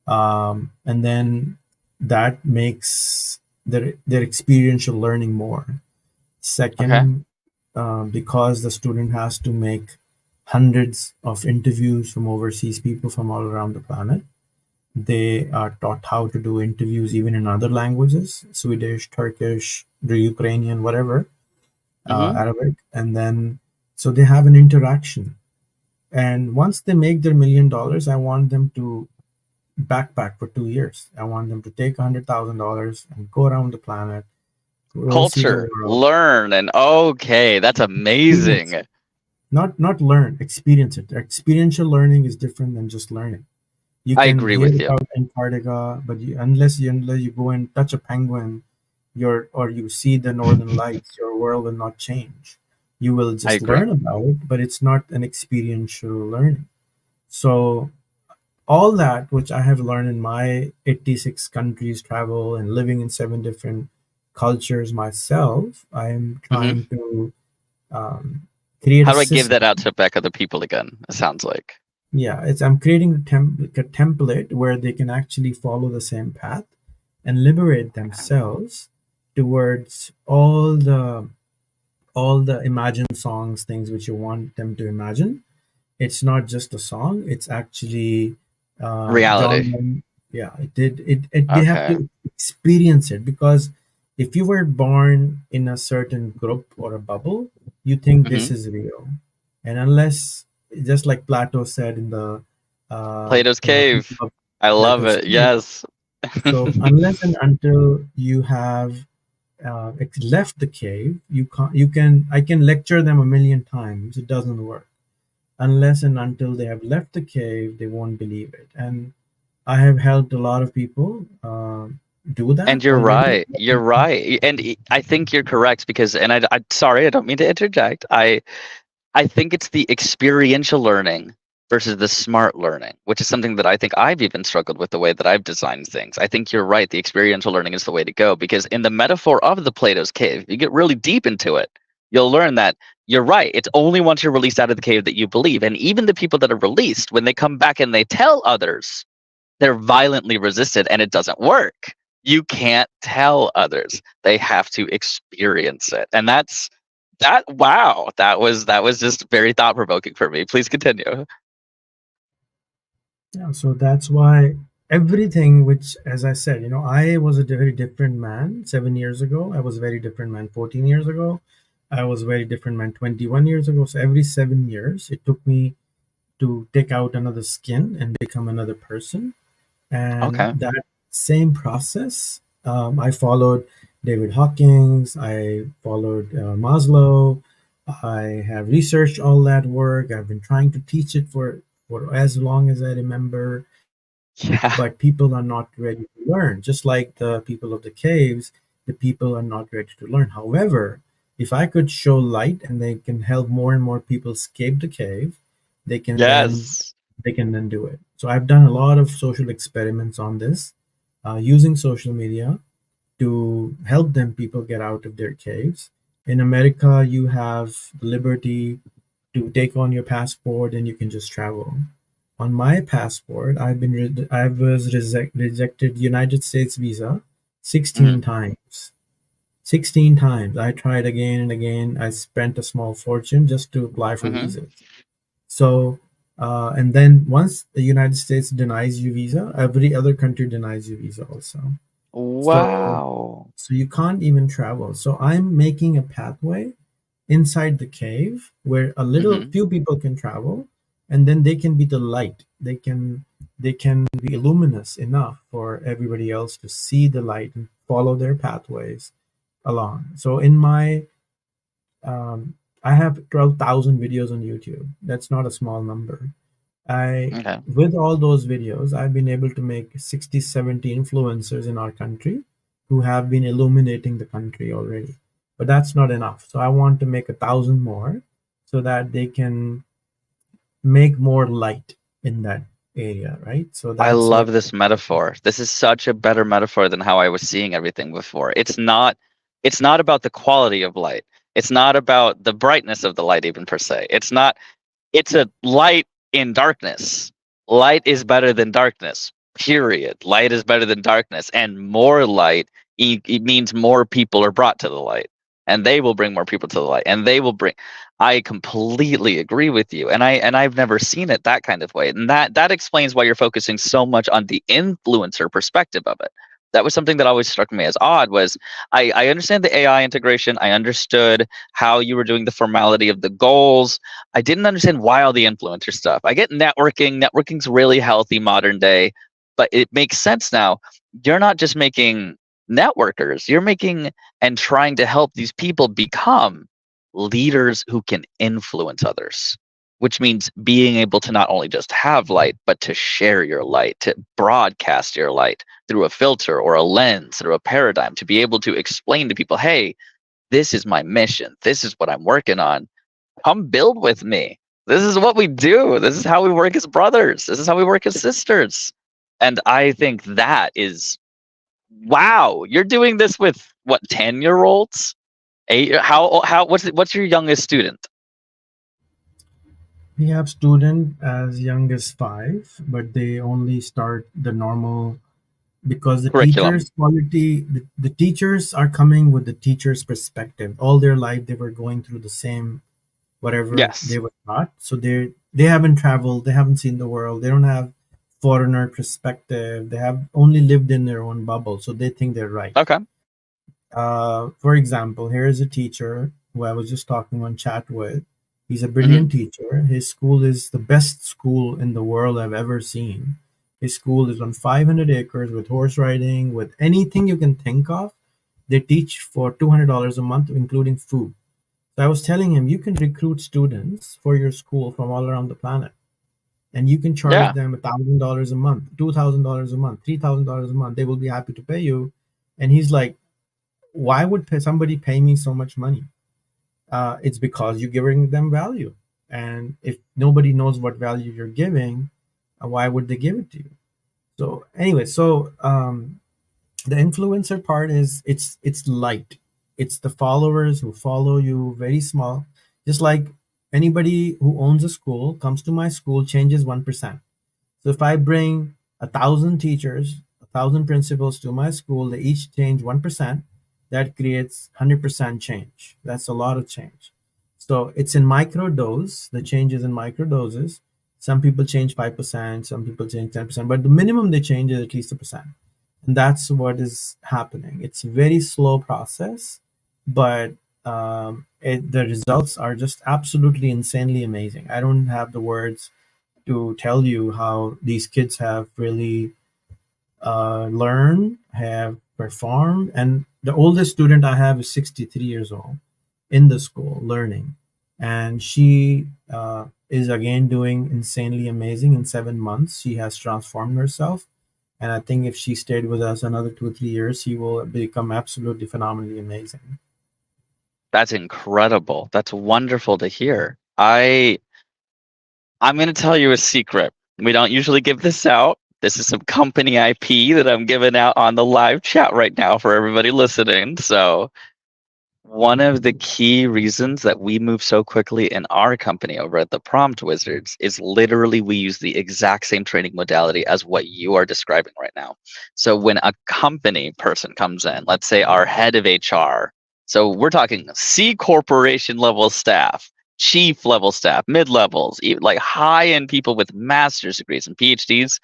And then that makes their experiential learning more. Okay. Second, because the student has to make hundreds of interviews from overseas people from all around the planet, they are taught how to do interviews even in other languages: Swedish, Turkish, the Ukrainian, whatever, Mhm. Arabic. And then, so they have an interaction. And once they make their $1 million, I want them to backpack for 2 years. I want them to take $100,000 and go around the planet, go see the Culture, world, learn, and okay, that's experience amazing. it. Not learn, experience it. Experiential learning is different than just learning. You I can agree hear with you. about Antarctica, but unless you go and touch a penguin, or you see the northern lights, your world will not change. You will I just agree. learn about it, but it's not an experiential learning. So all that which I have learned in my 86 countries travel and living in 7 different cultures myself, I am Mhm. trying to um, create a How do I give system. that out to back other people again? It sounds like. Yeah, I'm creating a template where they can actually follow the same path and liberate Okay. themselves towards all the imagined songs, things which you want them to imagine. It's not just a song; it's actually Reality. John. Yeah, it. They have Okay. to experience it, because if you were born in a certain group or a bubble, you think this Mhm. is real, and unless, just like Plato said in the Plato's People cave. of I love Plato's it. Cave. Yes. So unless and until you have left the cave, you can't. You can. I can lecture them a million times. It doesn't work unless and until they have left the cave. They won't believe it. And I have helped a lot of people do that And you're already. right. You're right. And I think you're correct because, and I sorry, I don't mean to interject. I think it's the experiential learning versus the smart learning, which is something that I think I've even struggled with the way that I've designed things. I think you're right. The experiential learning is the way to go because in the metaphor of the Plato's cave, you get really deep into it. You'll learn that you're right. It's only once you're released out of the cave that you believe. And even the people that are released, when they come back and they tell others, they're violently resisted and it doesn't work. You can't tell others. They have to experience it. And That wow, that was just very thought provoking for me. Please continue. Yeah, so that's why everything, which, as I said, I was a very different man 7 years ago. I was a very different man 14 years ago. I was a very different man 21 years ago. So every 7 years, it took me to take out another skin and become another person. And Okay. that same process, I followed David Hawkins, I followed Maslow, I have researched all that work. I've been trying to teach it for as long as I remember, Yeah. but people are not ready to learn. Just like the people of the caves, the people are not ready to learn. However, if I could show light and they can help more and more people escape the cave, they can then Yes. they can then do it. So I've done a lot of social experiments on this, using social media to help them people get out of their caves. In America, you have the liberty to take on your passport and you can just travel. On my passport, I was rejected United States visa 16 Mhm. times. 16 times. I tried again and again. I spent a small fortune just to apply for Mhm. visas. So, and then once the United States denies you visa, every other country denies you visa also. So, Wow. so you can't even travel. So I'm making a pathway inside the cave where a little Mhm. few people can travel, and then they can be the light. They can be luminous enough for everybody else to see the light and follow their pathways along. So in my I have 12,000 videos on YouTube. That's not a small number. I Okay. With all those videos, I've been able to make 60, 70 influencers in our country who have been illuminating the country already. But that's not enough. So I want to make 1,000 more so that they can make more light in that area, right? So I that's love what. this metaphor. This is such a better metaphor than how I was seeing everything before. It's not about the quality of light. It's not about the brightness of the light even per se. It's a light in darkness. Light is better than darkness. Period. Light is better than darkness, and more light it means more people are brought to the light, and they will bring more people to the light, and they will bring. I completely agree with you, and I've never seen it that kind of way, and that explains why you're focusing so much on the influencer perspective of it. That was something that always struck me as odd. Was I understand the AI integration. I understood how you were doing the formality of the goals. I didn't understand why all the influencer stuff. I get networking. Networking's really healthy modern day, but it makes sense now. You're not just making networkers, you're making and trying to help these people become leaders who can influence others, which means being able to not only just have light, but to share your light, to broadcast your light through a filter or a lens, through a paradigm, to be able to explain to people, hey, this is my mission. This is what I'm working on. Come build with me. This is what we do. This is how we work as brothers. This is how we work as sisters. And I think that is wow. You're doing this with what, 10-year-olds? Eight? How? What's your youngest student? We have students as young as 5, but they only start the normal because Curriculum. the teachers are coming with the teacher's perspective. All their life they were going through the same whatever they Yes. were taught. So they haven't traveled, they haven't seen the world, they don't have foreigner perspective. They have only lived in their own bubble, so they think they're right. Okay. For example, here is a teacher who I was just talking on chat with. He's a Hmm. brilliant teacher. His school is the best school in the world I've ever seen. His school is on 500 acres with horse riding, with anything you can think of. They teach for $200 a month, including food. So I was telling him, you can recruit students for your school from all around the planet, and you can charge Yeah. them $1,000 a month, $2,000 a month, $3,000 a month. They will be happy to pay you. And he's like, why would somebody pay me so much money? It's because you're giving them value. And if nobody knows what value you're giving, why would they give it to you? So anyway, the influencer part is it's light. It's the followers who follow you, very small. Just like anybody who owns a school comes to my school, changes 1%. So if I bring 1,000 teachers, 1,000 principals to my school, they each change 1%. That creates 100% change. That's a lot of change. So it's in micro dose. The change is in micro doses. Some people change 5%, some people change 10%, but the minimum they change is at least a percent. And that's what is happening. It's a very slow process, but the results are just absolutely insanely amazing. I don't have the words to tell you how these kids have really learned, have performed. And the oldest student I have is 63 years old in the school learning. And she is again doing insanely amazing in 7 months. She has transformed herself. And I think if she stayed with us another 2 or 3 years, she will become absolutely phenomenally amazing. That's incredible. That's wonderful to hear. I'm going to tell you a secret. We don't usually give this out. This is some company IP that I'm giving out on the live chat right now for everybody listening. So, one of the key reasons that we move so quickly in our company over at the Prompt Wizards is literally we use the exact same training modality as what you are describing right now. So, when a company person comes in, let's say our head of HR, so we're talking C corporation level staff, chief level staff, mid levels, even like high end people with master's degrees and PhDs,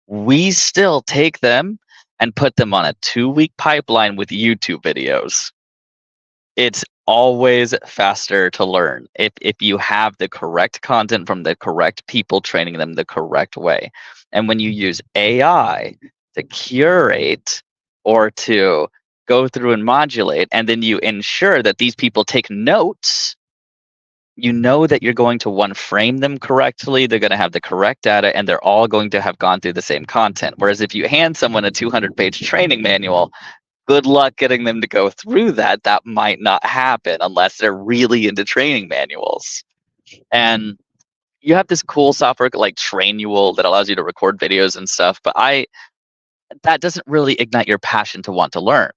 we still take them and put them on a 2-week pipeline with YouTube videos. It's always faster to learn if you have the correct content from the correct people training them the correct way. And when you use AI to curate or to go through and modulate, and then you ensure that these people take notes, you know that you're going to one, frame them correctly, they're going to have the correct data, and they're all going to have gone through the same content. Whereas if you hand someone a 200-page training manual, good luck getting them to go through that. That might not happen unless they're really into training manuals. And you have this cool software like Trainual that allows you to record videos and stuff, but that doesn't really ignite your passion to want to learn.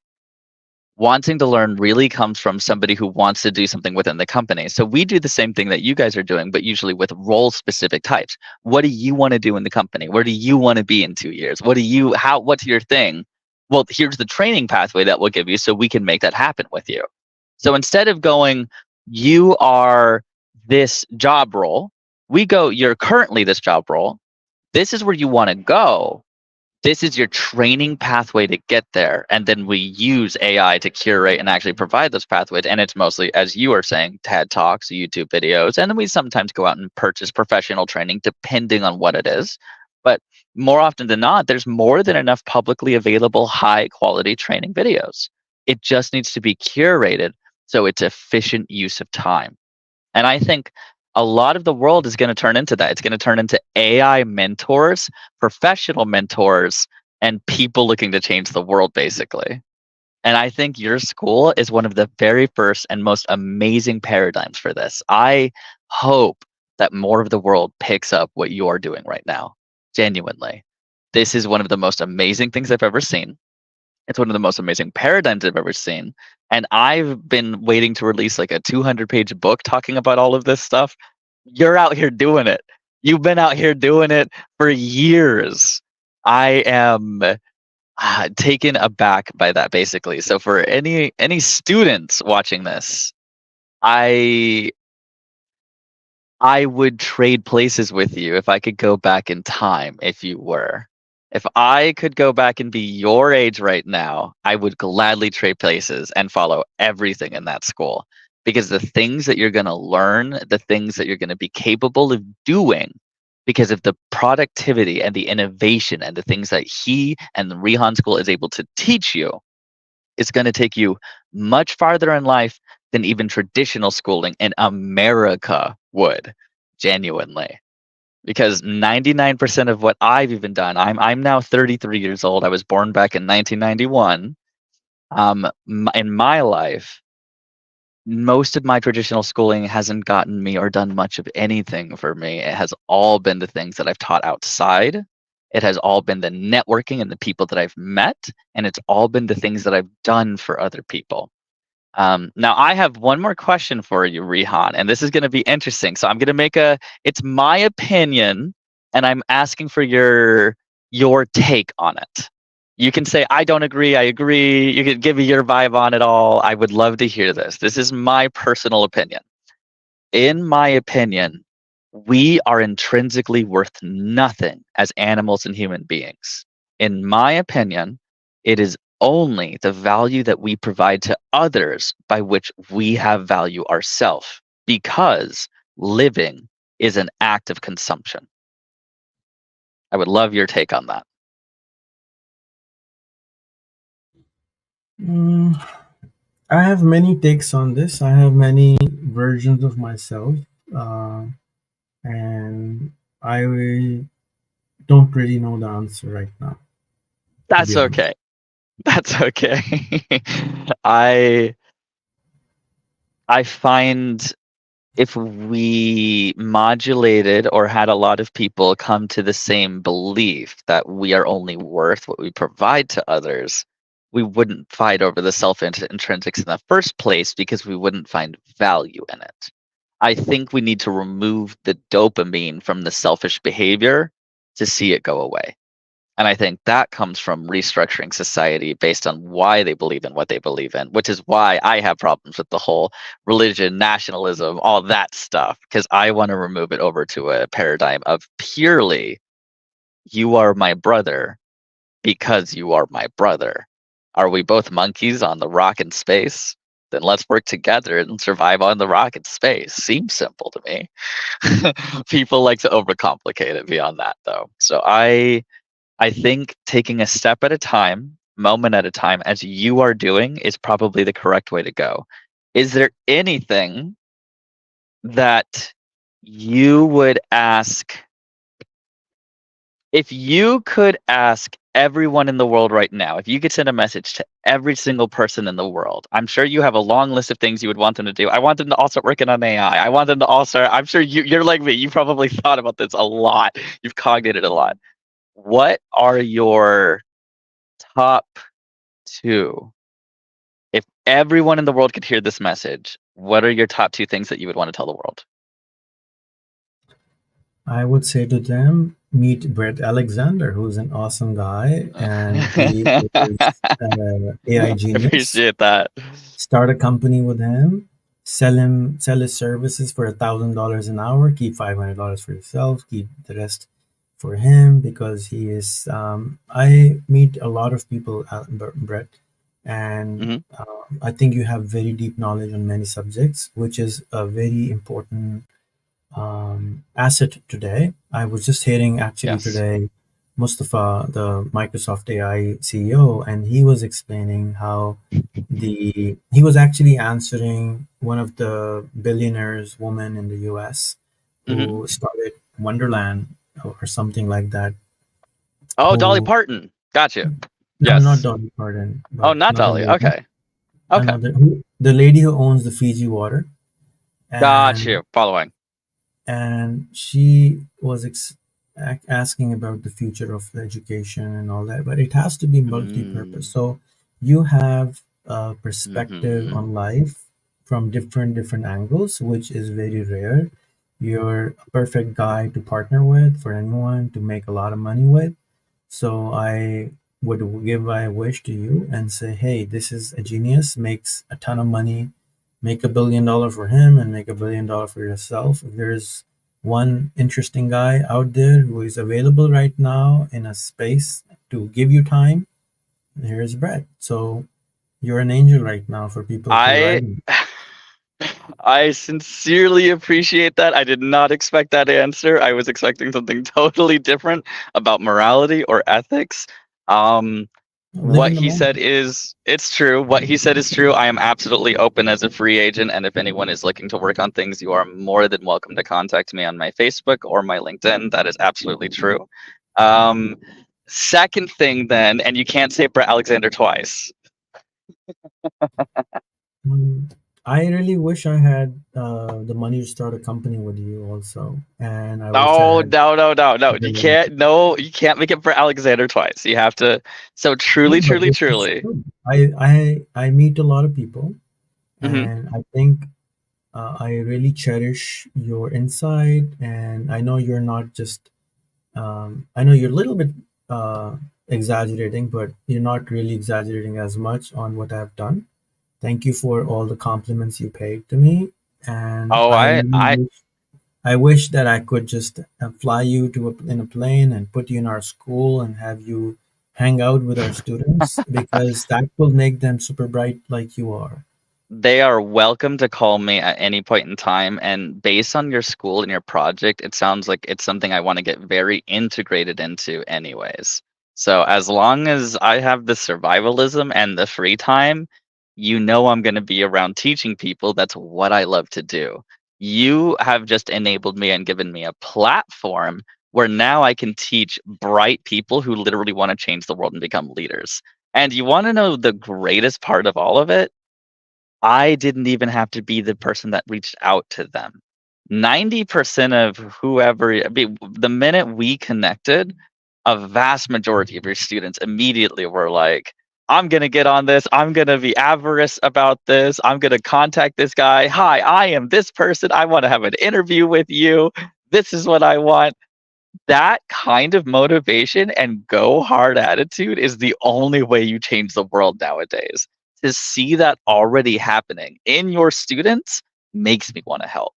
Wanting to learn really comes from somebody who wants to do something within the company. So we do the same thing that you guys are doing, but usually with role specific types. What do you want to do in the company? Where do you want to be in 2 years? What's your thing? Well, here's the training pathway that we'll give you so we can make that happen with you. So instead of going, you are this job role, we go, you're currently this job role. This is where you want to go. This is your training pathway to get there. And then we use AI to curate and actually provide those pathways. And it's mostly, as you are saying, TED Talks, YouTube videos. And then we sometimes go out and purchase professional training depending on what it is. But more often than not, there's more than enough publicly available high quality training videos. It just needs to be curated so it's efficient use of time. And I think a lot of the world is going to turn into that. It's going to turn into AI mentors, professional mentors, and people looking to change the world, basically. And I think your school is one of the very first and most amazing paradigms for this. I hope that more of the world picks up what you're doing right now. Genuinely. This is one of the most amazing things I've ever seen. It's one of the most amazing paradigms I've ever seen. And I've been waiting to release like a 200-page book talking about all of this stuff. You're out here doing it. You've been out here doing it for years. I am taken aback by that, basically. So for any students watching this, I would trade places with you if I could go back in time, if you were. If I could go back and be your age right now, I would gladly trade places and follow everything in that school. Because the things that you're going to learn, the things that you're going to be capable of doing, because of the productivity and the innovation and the things that he and the Rehan School is able to teach you, is going to take you much farther in life than even traditional schooling in America would, genuinely. Because 99% of what I've even done, I'm now 33 years old. I was born back in 1991. In my life, most of my traditional schooling hasn't gotten me or done much of anything for me. It has all been the things that I've taught outside. It has all been the networking and the people that I've met, and it's all been the things that I've done for other people. Now, I have one more question for you, Rehan, and this is going to be interesting. So I'm going to make it's my opinion, and I'm asking for your take on it. You can say, I don't agree, I agree. You can give me your vibe on it all. I would love to hear this. This is my personal opinion. In my opinion, we are intrinsically worth nothing as animals and human beings. In my opinion, it is only the value that we provide to others by which we have value ourselves, because living is an act of consumption. I would love your take on that. Mm, I have many takes on this. I have many versions of myself, uh, and I don't really know the answer right now, to be That's honest. okay. That's okay. I I find if we modulated or had a lot of people come to the same belief that we are only worth what we provide to others, we wouldn't fight over the intrinsics in the first place because we wouldn't find value in it. I think we need to remove the dopamine from the selfish behavior to see it go away. And I think that comes from restructuring society based on why they believe in what they believe in, which is why I have problems with the whole religion, nationalism, all that stuff, because I want to remove it over to a paradigm of purely, you are my brother because you are my brother. Are we both monkeys on the rock in space? Then let's work together and survive on the rock in space. Seems simple to me. People like to overcomplicate it beyond that, though. So I think taking a step at a time, moment at a time, as you are doing, is probably the correct way to go. Is there anything that you would ask, if you could ask everyone in the world right now, if you could send a message to every single person in the world, I'm sure you have a long list of things you would want them to do. I want them to all start working on AI. I want them to all start, I'm sure you're like me, you probably thought about this a lot. You've cognated a lot. What are your top two? If everyone in the world could hear this message, what are your top two things that you would want to tell the world? I would say to them, meet Brett Alexander, who's an awesome guy, and he is an AI genius. Appreciate that. Start a company with him, sell his services for $1,000 an hour, keep $500 for yourself, keep the rest for him, because he is. I meet a lot of people, Brett, and Hmm. I think you have very deep knowledge on many subjects, which is a very important asset today. I was just hearing actually Yes. today Mustafa, the Microsoft AI CEO, and he was explaining how he was actually answering one of the billionaires woman in the US Hmm. who started Wonderland or something like that. Oh, Dolly Who Parton. Got you. No, not Yes. Dolly Parton, Oh, but not another Dolly. lady, Okay. Okay. the lady who owns the Fiji water, Got and you. Following. she was asking about the future of education and all that, but it has to be multi-purpose. Mm. So you have a perspective Hmm. on life from different angles, which is very rare. You're a perfect guy to partner with for anyone to make a lot of money with. So I would give my wish to you and say, hey, this is a genius, makes a ton of money, make $1 billion for him and make $1 billion for yourself. If there's one interesting guy out there who is available right now in a space to give you time, here's Brett. So you're an angel right now for people to I write in. I sincerely appreciate that. I did not expect that answer. I was expecting something totally different about morality or ethics. Um, Live what in the he moment. said is, it's true. What he said is true. I am absolutely open as a free agent, and if anyone is looking to work on things, you are more than welcome to contact me on my Facebook or my LinkedIn. That is absolutely true. Um, Second thing, then, and you can't say Brett Alexander twice. Mm, I really wish I had the money to start a company with you also, and I wish I No, had no, no, no, no. the You ability. can't. No, you can't make it for Alexander twice. You have to. So No, truly, but truly, this is truly. true. I meet a lot of people, Hmm. and I think I really cherish your insight. And I know you're not just. I know you're a little bit exaggerating, but you're not really exaggerating as much on what I've done. Thank you for all the compliments you paid to me. And Oh, I I really wish, I wish that I could just fly you in a plane and put you in our school and have you hang out with our students, because that will make them super bright like you are. They are welcome to call me at any point in time. And based on your school and your project, it sounds like it's something I want to get very integrated into, anyways. So, as long as I have the survivalism and the free time, I'm going to be around teaching people. That's what I love to do. You have just enabled me and given me a platform where now I can teach bright people who literally want to change the world and become leaders. And you want to know the greatest part of all of it? I didn't even have to be the person that reached out to them. 90% of the minute we connected, a vast majority of your students immediately were like, I'm going to get on this. I'm going to be avarice about this. I'm going to contact this guy. Hi, I am this person. I want to have an interview with you. This is what I want. That kind of motivation and go hard attitude is the only way you change the world nowadays. To see that already happening in your students makes me want to help,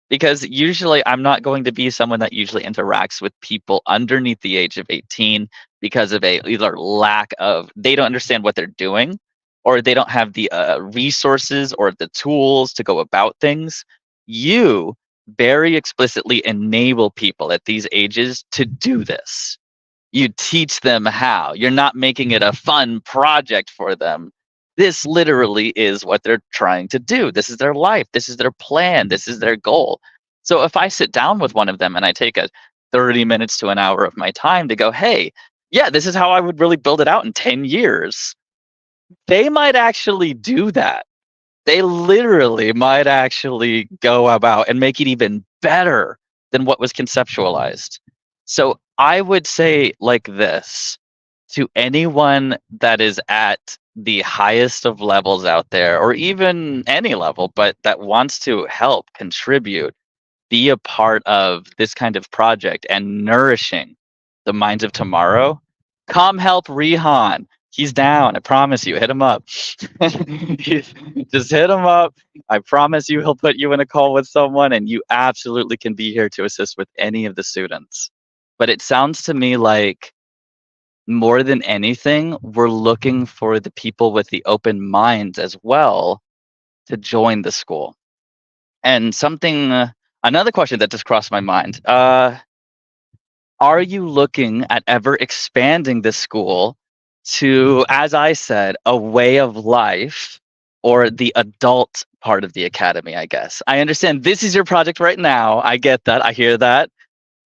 because usually I'm not going to be someone that usually interacts with people underneath the age of 18 because of a either lack of, they don't understand what they're doing, or they don't have the resources or the tools to go about things. You very explicitly enable people at these ages to do this. You teach them how. You're not making it a fun project for them. This literally is what they're trying to do. This is their life. This is their plan. This is their goal. So if I sit down with one of them and I take a 30 minutes to an hour of my time to go, hey, yeah, this is how I would really build it out in 10 years, they might actually do that. They literally might actually go about and make it even better than what was conceptualized. So I would say like this to anyone that is at the highest of levels out there, or even any level, but that wants to help contribute, be a part of this kind of project and nourishing the minds of tomorrow, come help Rehan. He's down. I promise you. Hit him up. Just hit him up. I promise you, he'll put you in a call with someone, and you absolutely can be here to assist with any of the students. But it sounds to me like more than anything, we're looking for the people with the open minds as well to join the school. And another question that just crossed my mind. Are you looking at ever expanding the school to, as I said, a way of life, or the adult part of the academy, I guess? I understand this is your project right now. I get that. I hear that.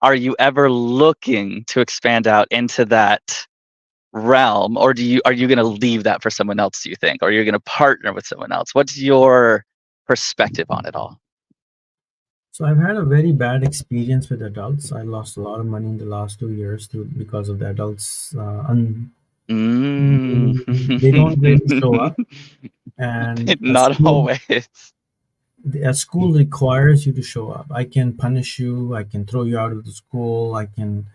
Are you ever looking to expand out into that realm, or are you going to leave that for someone else, do you think? Or are you going to partner with someone else? What's your perspective on it all? So I've had a very bad experience with adults. I lost a lot of money in the last 2 years because of the adults. Mm. They don't really show up, and Not always. a school requires you to show up. I can punish you. I can throw you out of the school. I can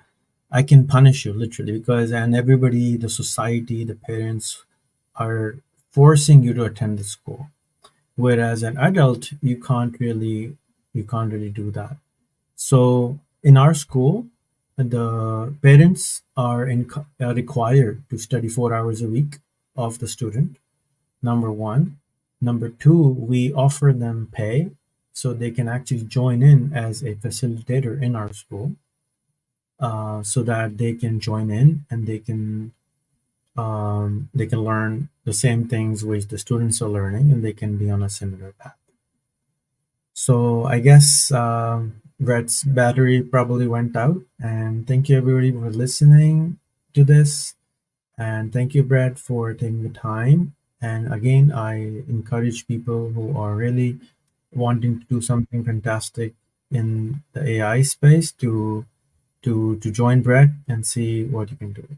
punish you literally, because and everybody, the society, the parents are forcing you to attend the school. Whereas an adult, you can't really do that. So in our school, the parents are required to study 4 hours a week of the student. Number one. Number two, we offer them pay so they can actually join in as a facilitator in our school, so that they can join in and they can learn the same things which the students are learning, and they can be on a similar path. So I guess Brett's battery probably went out. And thank you everybody for listening to this. And thank you, Brett, for taking the time. And again, I encourage people who are really wanting to do something fantastic in the AI space to join Brett and see what you can do.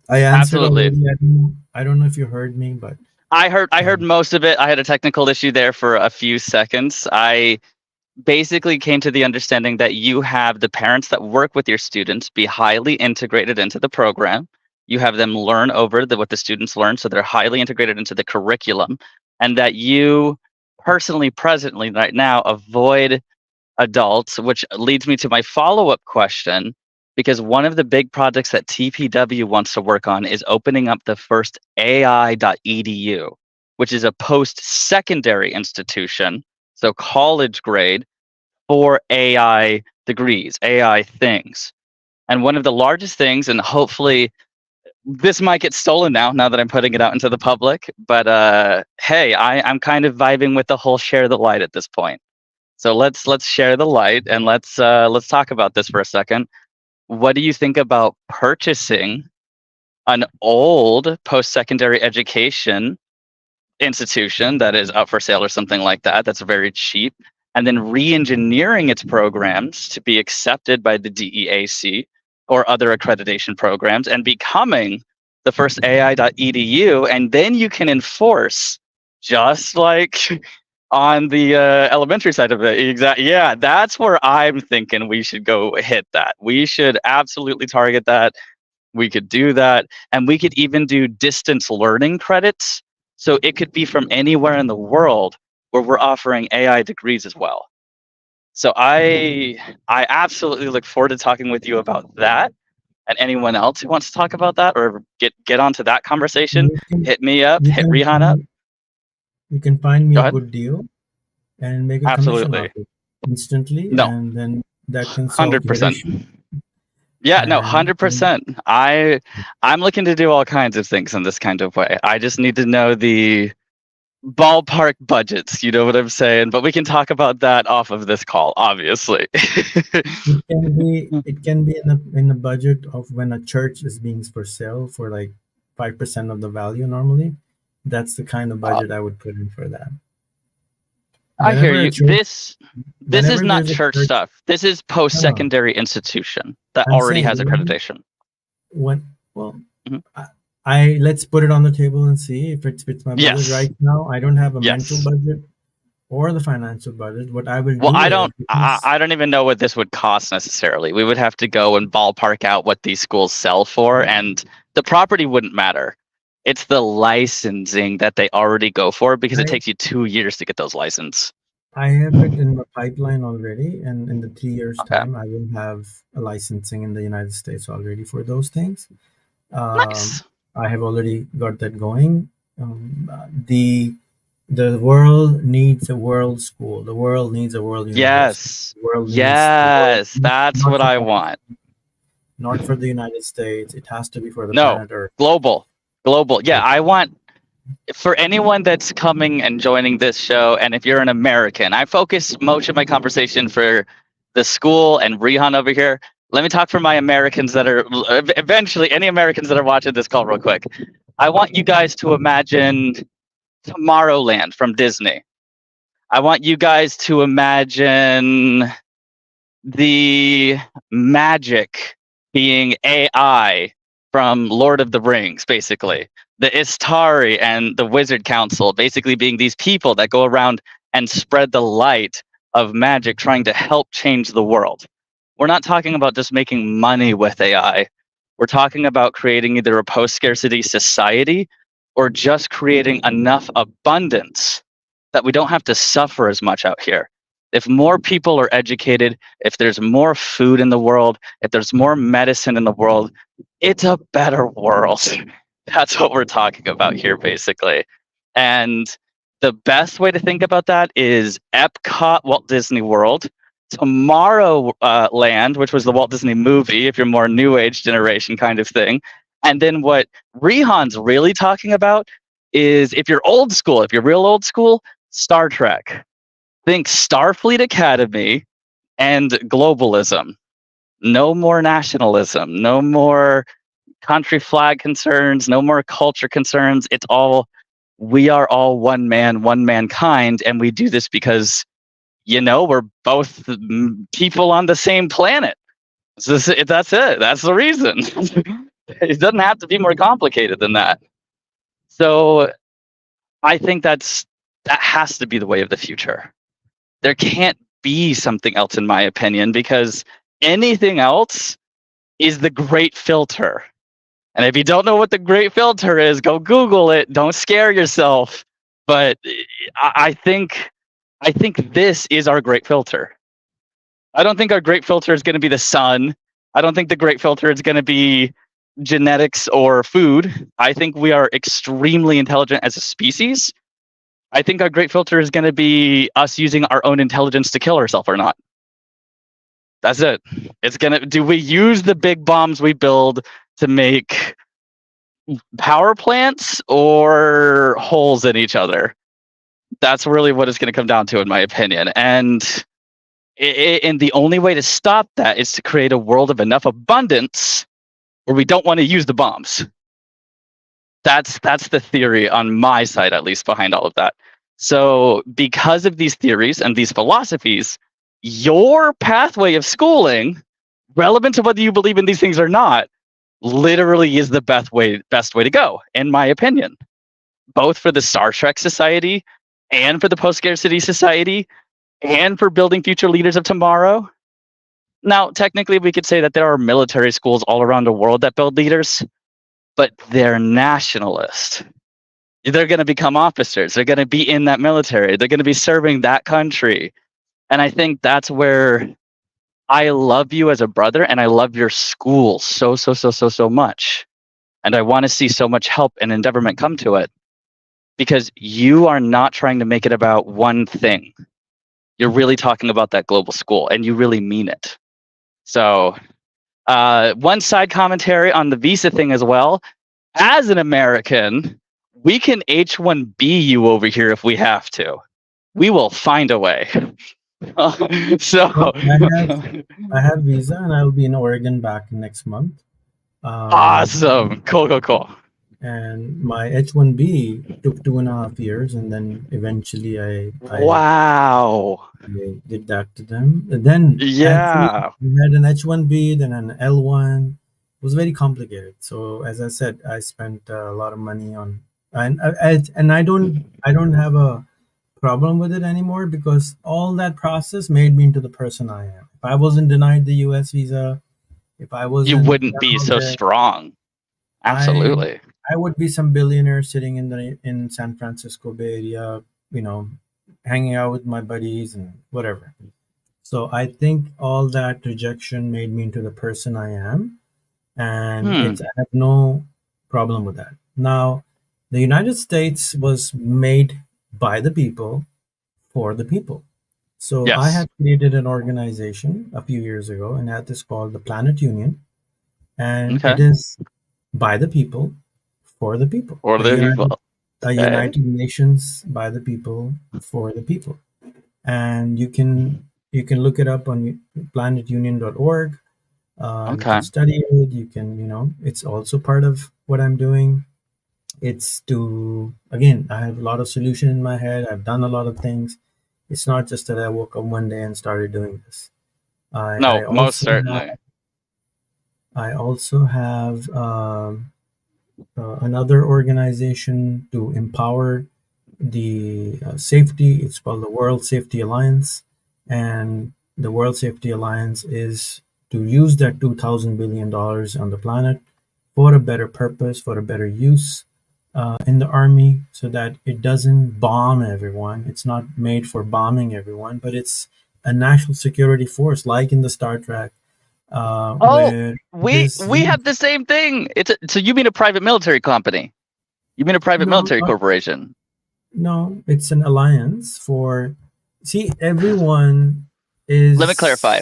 I answered Absolutely. already. I don't know if you heard me, but I heard um, most of it. I had a technical issue there for a few seconds. I basically came to the understanding that you have the parents that work with your students be highly integrated into the program. You have them learn over what the students learn, so they're highly integrated into the curriculum, and that you personally, presently, right now, avoid adults, which leads me to my follow-up question, because one of the big projects that TPW wants to work on is opening up the first AI.edu, which is a post-secondary institution, so college grade, for AI degrees, AI things. And one of the largest things, and hopefully this might get stolen now that I'm putting it out into the public, but hey, I'm kind of vibing with the whole share the light at this point. So let's share the light, and let's talk about this for a second. What do you think about purchasing an old post-secondary education institution that is up for sale or something like that, that's very cheap, and then re-engineering its programs to be accepted by the DEAC or other accreditation programs and becoming the first AI.edu, and then you can enforce, just like on the elementary side of it. Exactly. Yeah, that's where I'm thinking we should go hit that. We should absolutely target that. We could do that, and we could even do distance learning credits. So it could be from anywhere in the world where we're offering AI degrees as well. So I absolutely look forward to talking with you about that. And anyone else who wants to talk about that or get onto that conversation, You can hit me up, you hit can Rehan up. find you can find me Go a ahead. good deal and make a commission Absolutely. off it instantly, No, and then that can solve your 100%. issue. Yeah, no, And 100%. I'm looking to do all kinds of things in this kind of way. I just need to know the ballpark budgets, you know what I'm saying? But we can talk about that off of this call, obviously. it can be in a budget of when a church is being for sale for like 5% of the value normally. That's the kind of Uh, budget I would put in for that. I hear Whenever a you. church, This is whenever not there's a church church, stuff. This is no, no, post-secondary institution that I'm already saying has accreditation. when well, Mhm. I, I let's put it on the table and see if it fits my budget. Yes. Right now, I don't have a mental Yes. budget or the financial budget. What I will Well, do is because I don't even know what this would cost necessarily. We would have to go and ballpark out what these schools sell for, and the property wouldn't matter. It's the licensing that they already go for, because it I takes you 2 years to get those license. I have it in the pipeline already, and in the 3 years' Okay. time, I will have a licensing in the United States already for those things. Um, Nice. I have already got that going. The world needs a world school. The world needs a world university. Yes. The world Yes. needs That's not what for I Pakistan, want. not for the United States. It has to be for the No. planet Earth. Global. Global. Yeah, It, I want, for anyone that's coming and joining this show, and if you're an American, I focus most of my conversation for the school and Rehan over here. Let me talk for my Americans that are eventually any Americans that are watching this call real quick. I want you guys to imagine Tomorrowland from Disney. I want you guys to imagine the magic being AI from Lord of the Rings, basically. The Istari and the Wizard Council basically being these people that go around and spread the light of magic, trying to help change the world. We're not talking about just making money with AI. We're talking about creating either a post scarcity society or just creating enough abundance that we don't have to suffer as much out here. If more people are educated, if there's more food in the world, if there's more medicine in the world, it's a better world. That's what we're talking about here, basically. And the best way to think about that is Epcot, Walt Disney World, Tomorrowland, which was the Walt Disney movie, if you're more new age generation kind of thing. And then what Rehan's really talking about is, if you're old school, if you're real old school, Star Trek. Think Starfleet Academy and globalism. No more nationalism, no more country flag concerns, no more culture concerns. It's all, we are all one man, one mankind, and we do this because, we're both people on the same planet. That's it. That's the reason. It doesn't have to be more complicated than that. So I think that has to be the way of the future. There can't be something else, in my opinion, because anything else is the great filter. And if you don't know what the great filter is, go Google it. Don't scare yourself. But I think I think this is our great filter. I don't think our great filter is going to be the sun. I don't think the great filter is going to be genetics or food. I think we are extremely intelligent as a species. I think our great filter is going to be us using our own intelligence to kill ourselves or not. That's it. It's going to, do we use the big bombs we build to make power plants or holes in each other? That's really what it's going to come down to, in my opinion. And the only way to stop that is to create a world of enough abundance where we don't want to use the bombs. That's the theory on my side, at least, behind all of that. So because of these theories and these philosophies, your pathway of schooling, relevant to whether you believe in these things or not, literally is the best way to go, in my opinion. Both for the Star Trek Society and for the Post-Scarcity Society and for building future leaders of tomorrow. Now, technically, we could say that there are military schools all around the world that build leaders, but they're nationalist. They're going to become officers. They're going to be in that military. They're going to be serving that country. And I think that's where I love you as a brother, and I love your school so much. And I want to see so much help and endeavorment come to it, because you are not trying to make it about one thing. You're really talking about that global school, and you really mean it. So one side commentary on the visa thing as well. As an American, we can H-1B you over here if we have to. We will find a way. So I have visa, and I'll be in Oregon back next month. Awesome. Cool. And my H-1B took 2.5 years, and then eventually I did that to them. And then yeah, we had an H-1B, then an L-1. It was very complicated. So as I said, I spent a lot of money on, and I don't have a problem with it anymore, because all that process made me into the person I am. If I wasn't denied the U.S. visa, if I wasn't, you wouldn't be so strong. Absolutely. I would be some billionaire sitting in San Francisco Bay Area, hanging out with my buddies and whatever. So I think all that rejection made me into the person I am, and I have no problem with that. Now, the United States was made by the people for the people. So Yes. I had created an organization a few years ago, and that is called the Planet Union, and it is by the people for the people. For the people. United Nations by the people for the people. And you can look it up on planetunion.org. You can study it. You can, it's also part of what I'm doing. It's to, again, I have a lot of solution in my head. I've done a lot of things. It's not just that I woke up one day and started doing this. Most certainly. I also have another organization to empower the safety. It's called the World Safety Alliance, and the World Safety Alliance is to use that $2,000 billion on the planet for a better purpose, for a better use in the army, so that it doesn't bomb everyone. It's not made for bombing everyone, but it's a national security force, like in the Star Trek. We have the same thing. So you mean a private military company? You mean a private military corporation? No, it's an alliance for. See, everyone is. Let me clarify.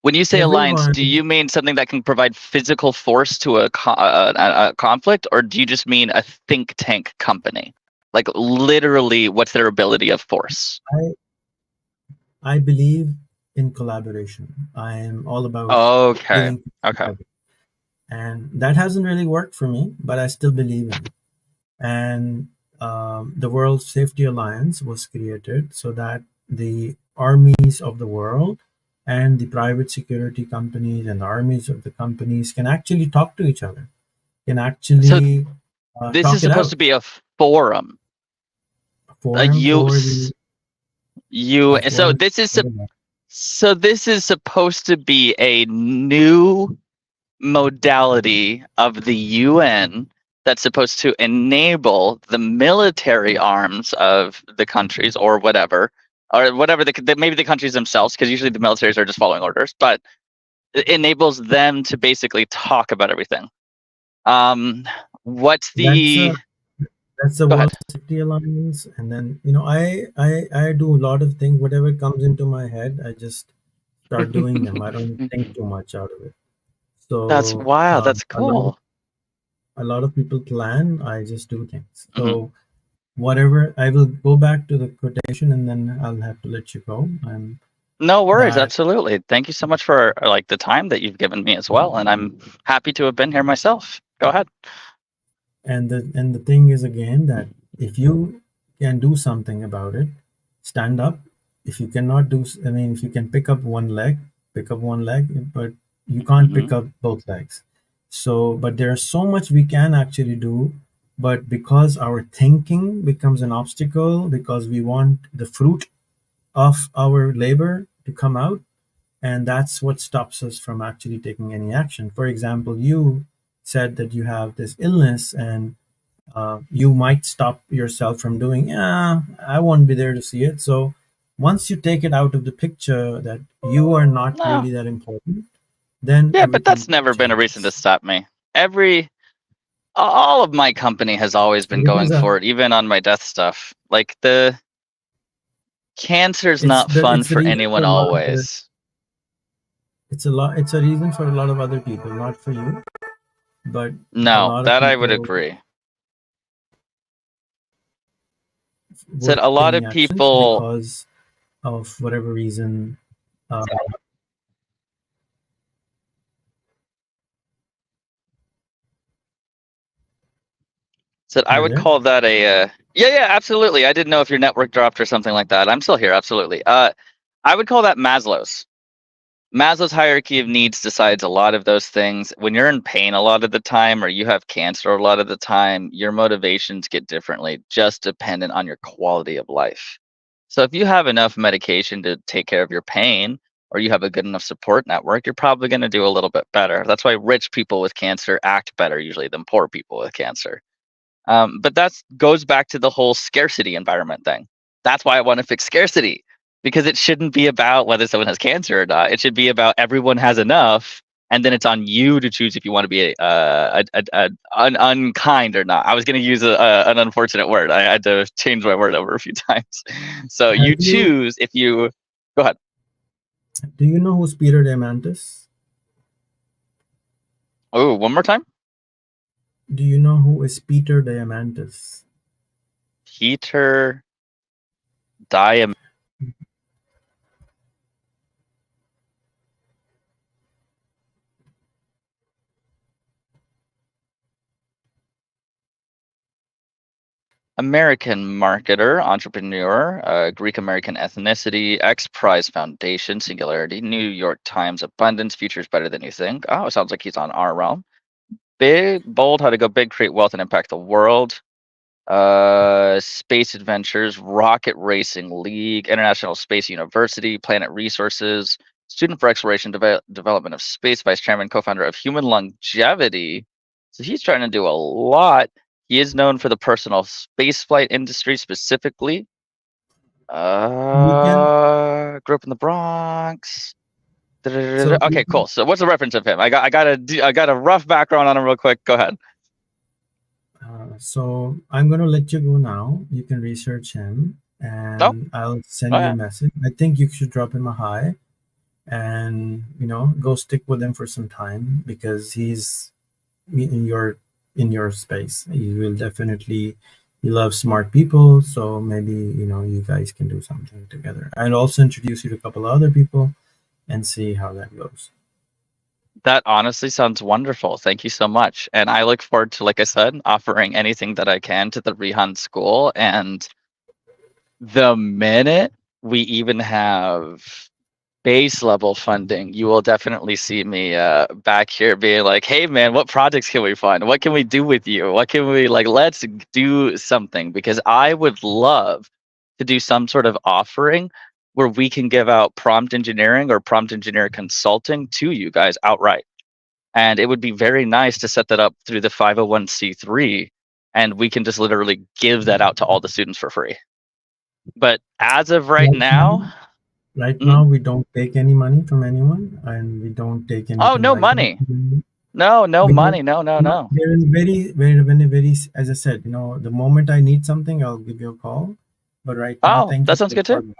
When you say alliance, do you mean something that can provide physical force to a conflict, or do you just mean a think tank company? Like literally, what's their ability of force? I believe in collaboration. I am all about okay. And that hasn't really worked for me, but I still believe in it. And the World Safety Alliance was created so that the armies of the world and the private security companies and the armies of the companies can actually talk to each other. Can actually this is supposed to be a forum. So this is supposed to be a new modality of the UN that's supposed to enable the military arms of the countries or whatever or whatever maybe the countries themselves, because usually the militaries are just following orders, but it enables them to basically talk about everything. What's That's the a that's the Go World ahead. Safety Alliance, and then I do a lot of things. Whatever comes into my head, I just start doing them. I don't think too much out of it. That's So wow. That's a lot of cool. people plan. I just do things. Mhm. So whatever, I will go back to the quotation, and then I'll have to let you go. No worries. That Absolutely. Thank you so much for like the time that you've given me as well, and I'm happy to have been here myself. Go ahead. and the thing is again that if you can do something about it, stand up. If you cannot do, I mean, if you can pick up one leg, pick up one leg, but you can't Hmm. pick up both legs. So, but there's so much we can actually do. But because our thinking becomes an obstacle, because we want the fruit of our labor to come out, and that's what stops us from actually taking any action. For example, you said that you have this illness, and you might stop yourself from doing, yeah, I won't be there to see it. So once you take it out of the picture that you are not No. really that important, then Yeah, but that's everything never been a reason to changes. stop me. All of my company has always been It is going a for it, even on my death stuff. Like the cancer's not fun it's the for reason for anyone a lot of other, always. it's a reason for a lot of other people, not for you, but a No, lot of that I would people agree. Said would a take lot any of actions people because of whatever reason. uh, said I are would there. call that a yeah, absolutely. I didn't know if your network dropped or something like that. I'm still here, absolutely. I would call that Maslow's hierarchy of needs decides a lot of those things. When you're in pain a lot of the time, or you have cancer a lot of the time, your motivations get differently, just dependent on your quality of life. So if you have enough medication to take care of your pain, or you have a good enough support network, you're probably going to do a little bit better. That's why rich people with cancer act better usually than poor people with cancer. But that goes back to the whole scarcity environment thing. That's why I want to fix scarcity, because it shouldn't be about whether someone has cancer or not. It should be about everyone has enough, and then it's on you to choose if you want to be unkind or not. I was going to use an unfortunate word. I had to change my word over a few times. So you Have you choose if you go ahead. Do you know who's Peter Diamandis? Oh, one more time. Do you know who is Peter Diamandis? Peter Diam. American marketer, entrepreneur, Greek American ethnicity, X Prize Foundation, Singularity, New York Times, Abundance, Futures Better Than You Think. Oh, it sounds like he's on our realm. Big, bold, how to go big, create wealth, and impact the world. Space Adventures, Rocket Racing League, International Space University, Planet Resources, Student for Exploration Development of Space, Vice Chairman, Co-founder of Human Longevity. So he's trying to do a lot. He is known for the personal spaceflight industry specifically. You can Grew up in the Bronx. so Okay, cool. So what's the reference of him? I got a rough background on him real quick. Go ahead. so I'm gonna let you go now. You can research him, Oh, and I'll oh send you a yeah. message. I think you should drop him a hi, and go stick with him for some time because he's in your space. He will definitely. He loves smart people, so maybe you guys can do something together. I'll also introduce you to a couple of other people and see how that goes. That honestly sounds wonderful. Thank you so much. And I look forward to, like I said, offering anything that I can to the Rehan School. And the minute we even have base level funding, you will definitely see me back here being like, hey, man, what projects can we fund? What can we do with you? What can we let's do something, because I would love to do some sort of offering where we can give out prompt engineering or prompt engineer consulting to you guys outright. And it would be very nice to set that up through the 501c3, and we can just literally give that out to all the students for free. But as of right Right now, now, right mhm. now we don't take any money from anyone, and we don't take Oh, anything no like that. money. No, no We don't, money. No, no, no, no. there is very, as I said, the moment I need something, I'll give you a call. But right now, Oh, thank that you sounds good too.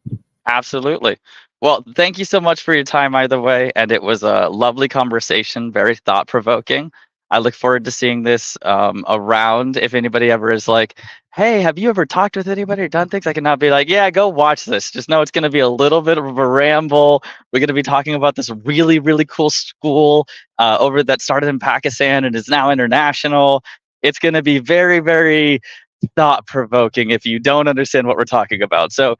for Absolutely. Well, thank you so much for your time either way. And it was a lovely conversation, very thought provoking. I look forward to seeing this around. If anybody ever is like, hey, have you ever talked with anybody or done things? I can not be like, yeah, go watch this. Just know it's going to be a little bit of a ramble. We're going to be talking about this really, really cool school over that started in Pakistan and is now international. It's going to be very, very thought provoking if you don't understand what we're talking about. So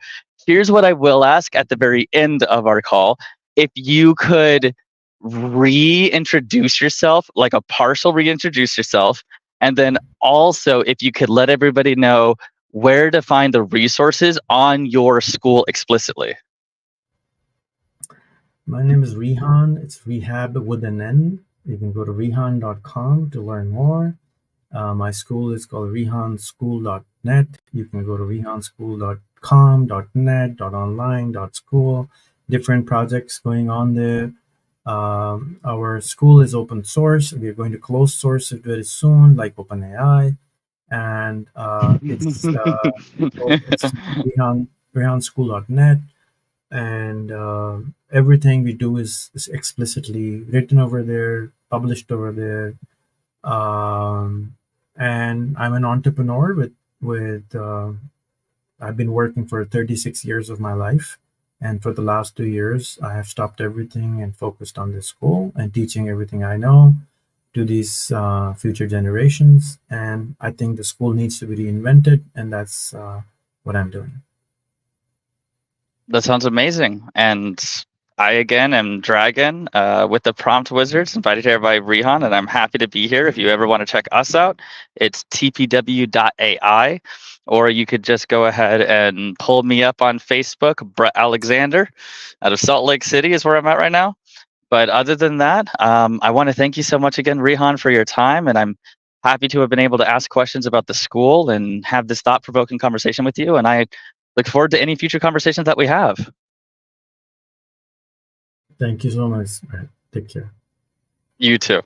here's what I will ask at the very end of our call. If you could reintroduce yourself, like a partial reintroduce yourself, and then also if you could let everybody know where to find the resources on your school explicitly. My name is Rehan. It's rehab with an N. You can go to rehan.com to learn more. My school is called rehanschool.net. You can go to rehanschool.com, .net, .online, .school. Different projects going on there. Our school is open source. We are going to close source it very soon, like OpenAI. And it's rehanschool.net. And everything we do is explicitly written over there, published over there. um, and I'm an entrepreneur with I've been working for 36 years of my life, and for the last 2 years, I have stopped everything and focused on this school and teaching everything I know to these future generations. And I think the school needs to be reinvented, and that's what I'm doing. That sounds amazing. And I again am Dragon with the Prompt Wizards, invited here by Rehan, and I'm happy to be here. If you ever want to check us out, it's tpw.ai, or you could just go ahead and pull me up on Facebook. Brett Alexander out of Salt Lake City is where I'm at right now. But other than that, I want to thank you so much again, Rehan, for your time, and I'm happy to have been able to ask questions about the school and have this thought-provoking conversation with you. And I look forward to any future conversations that we have. Thank you so much. Take care. You too.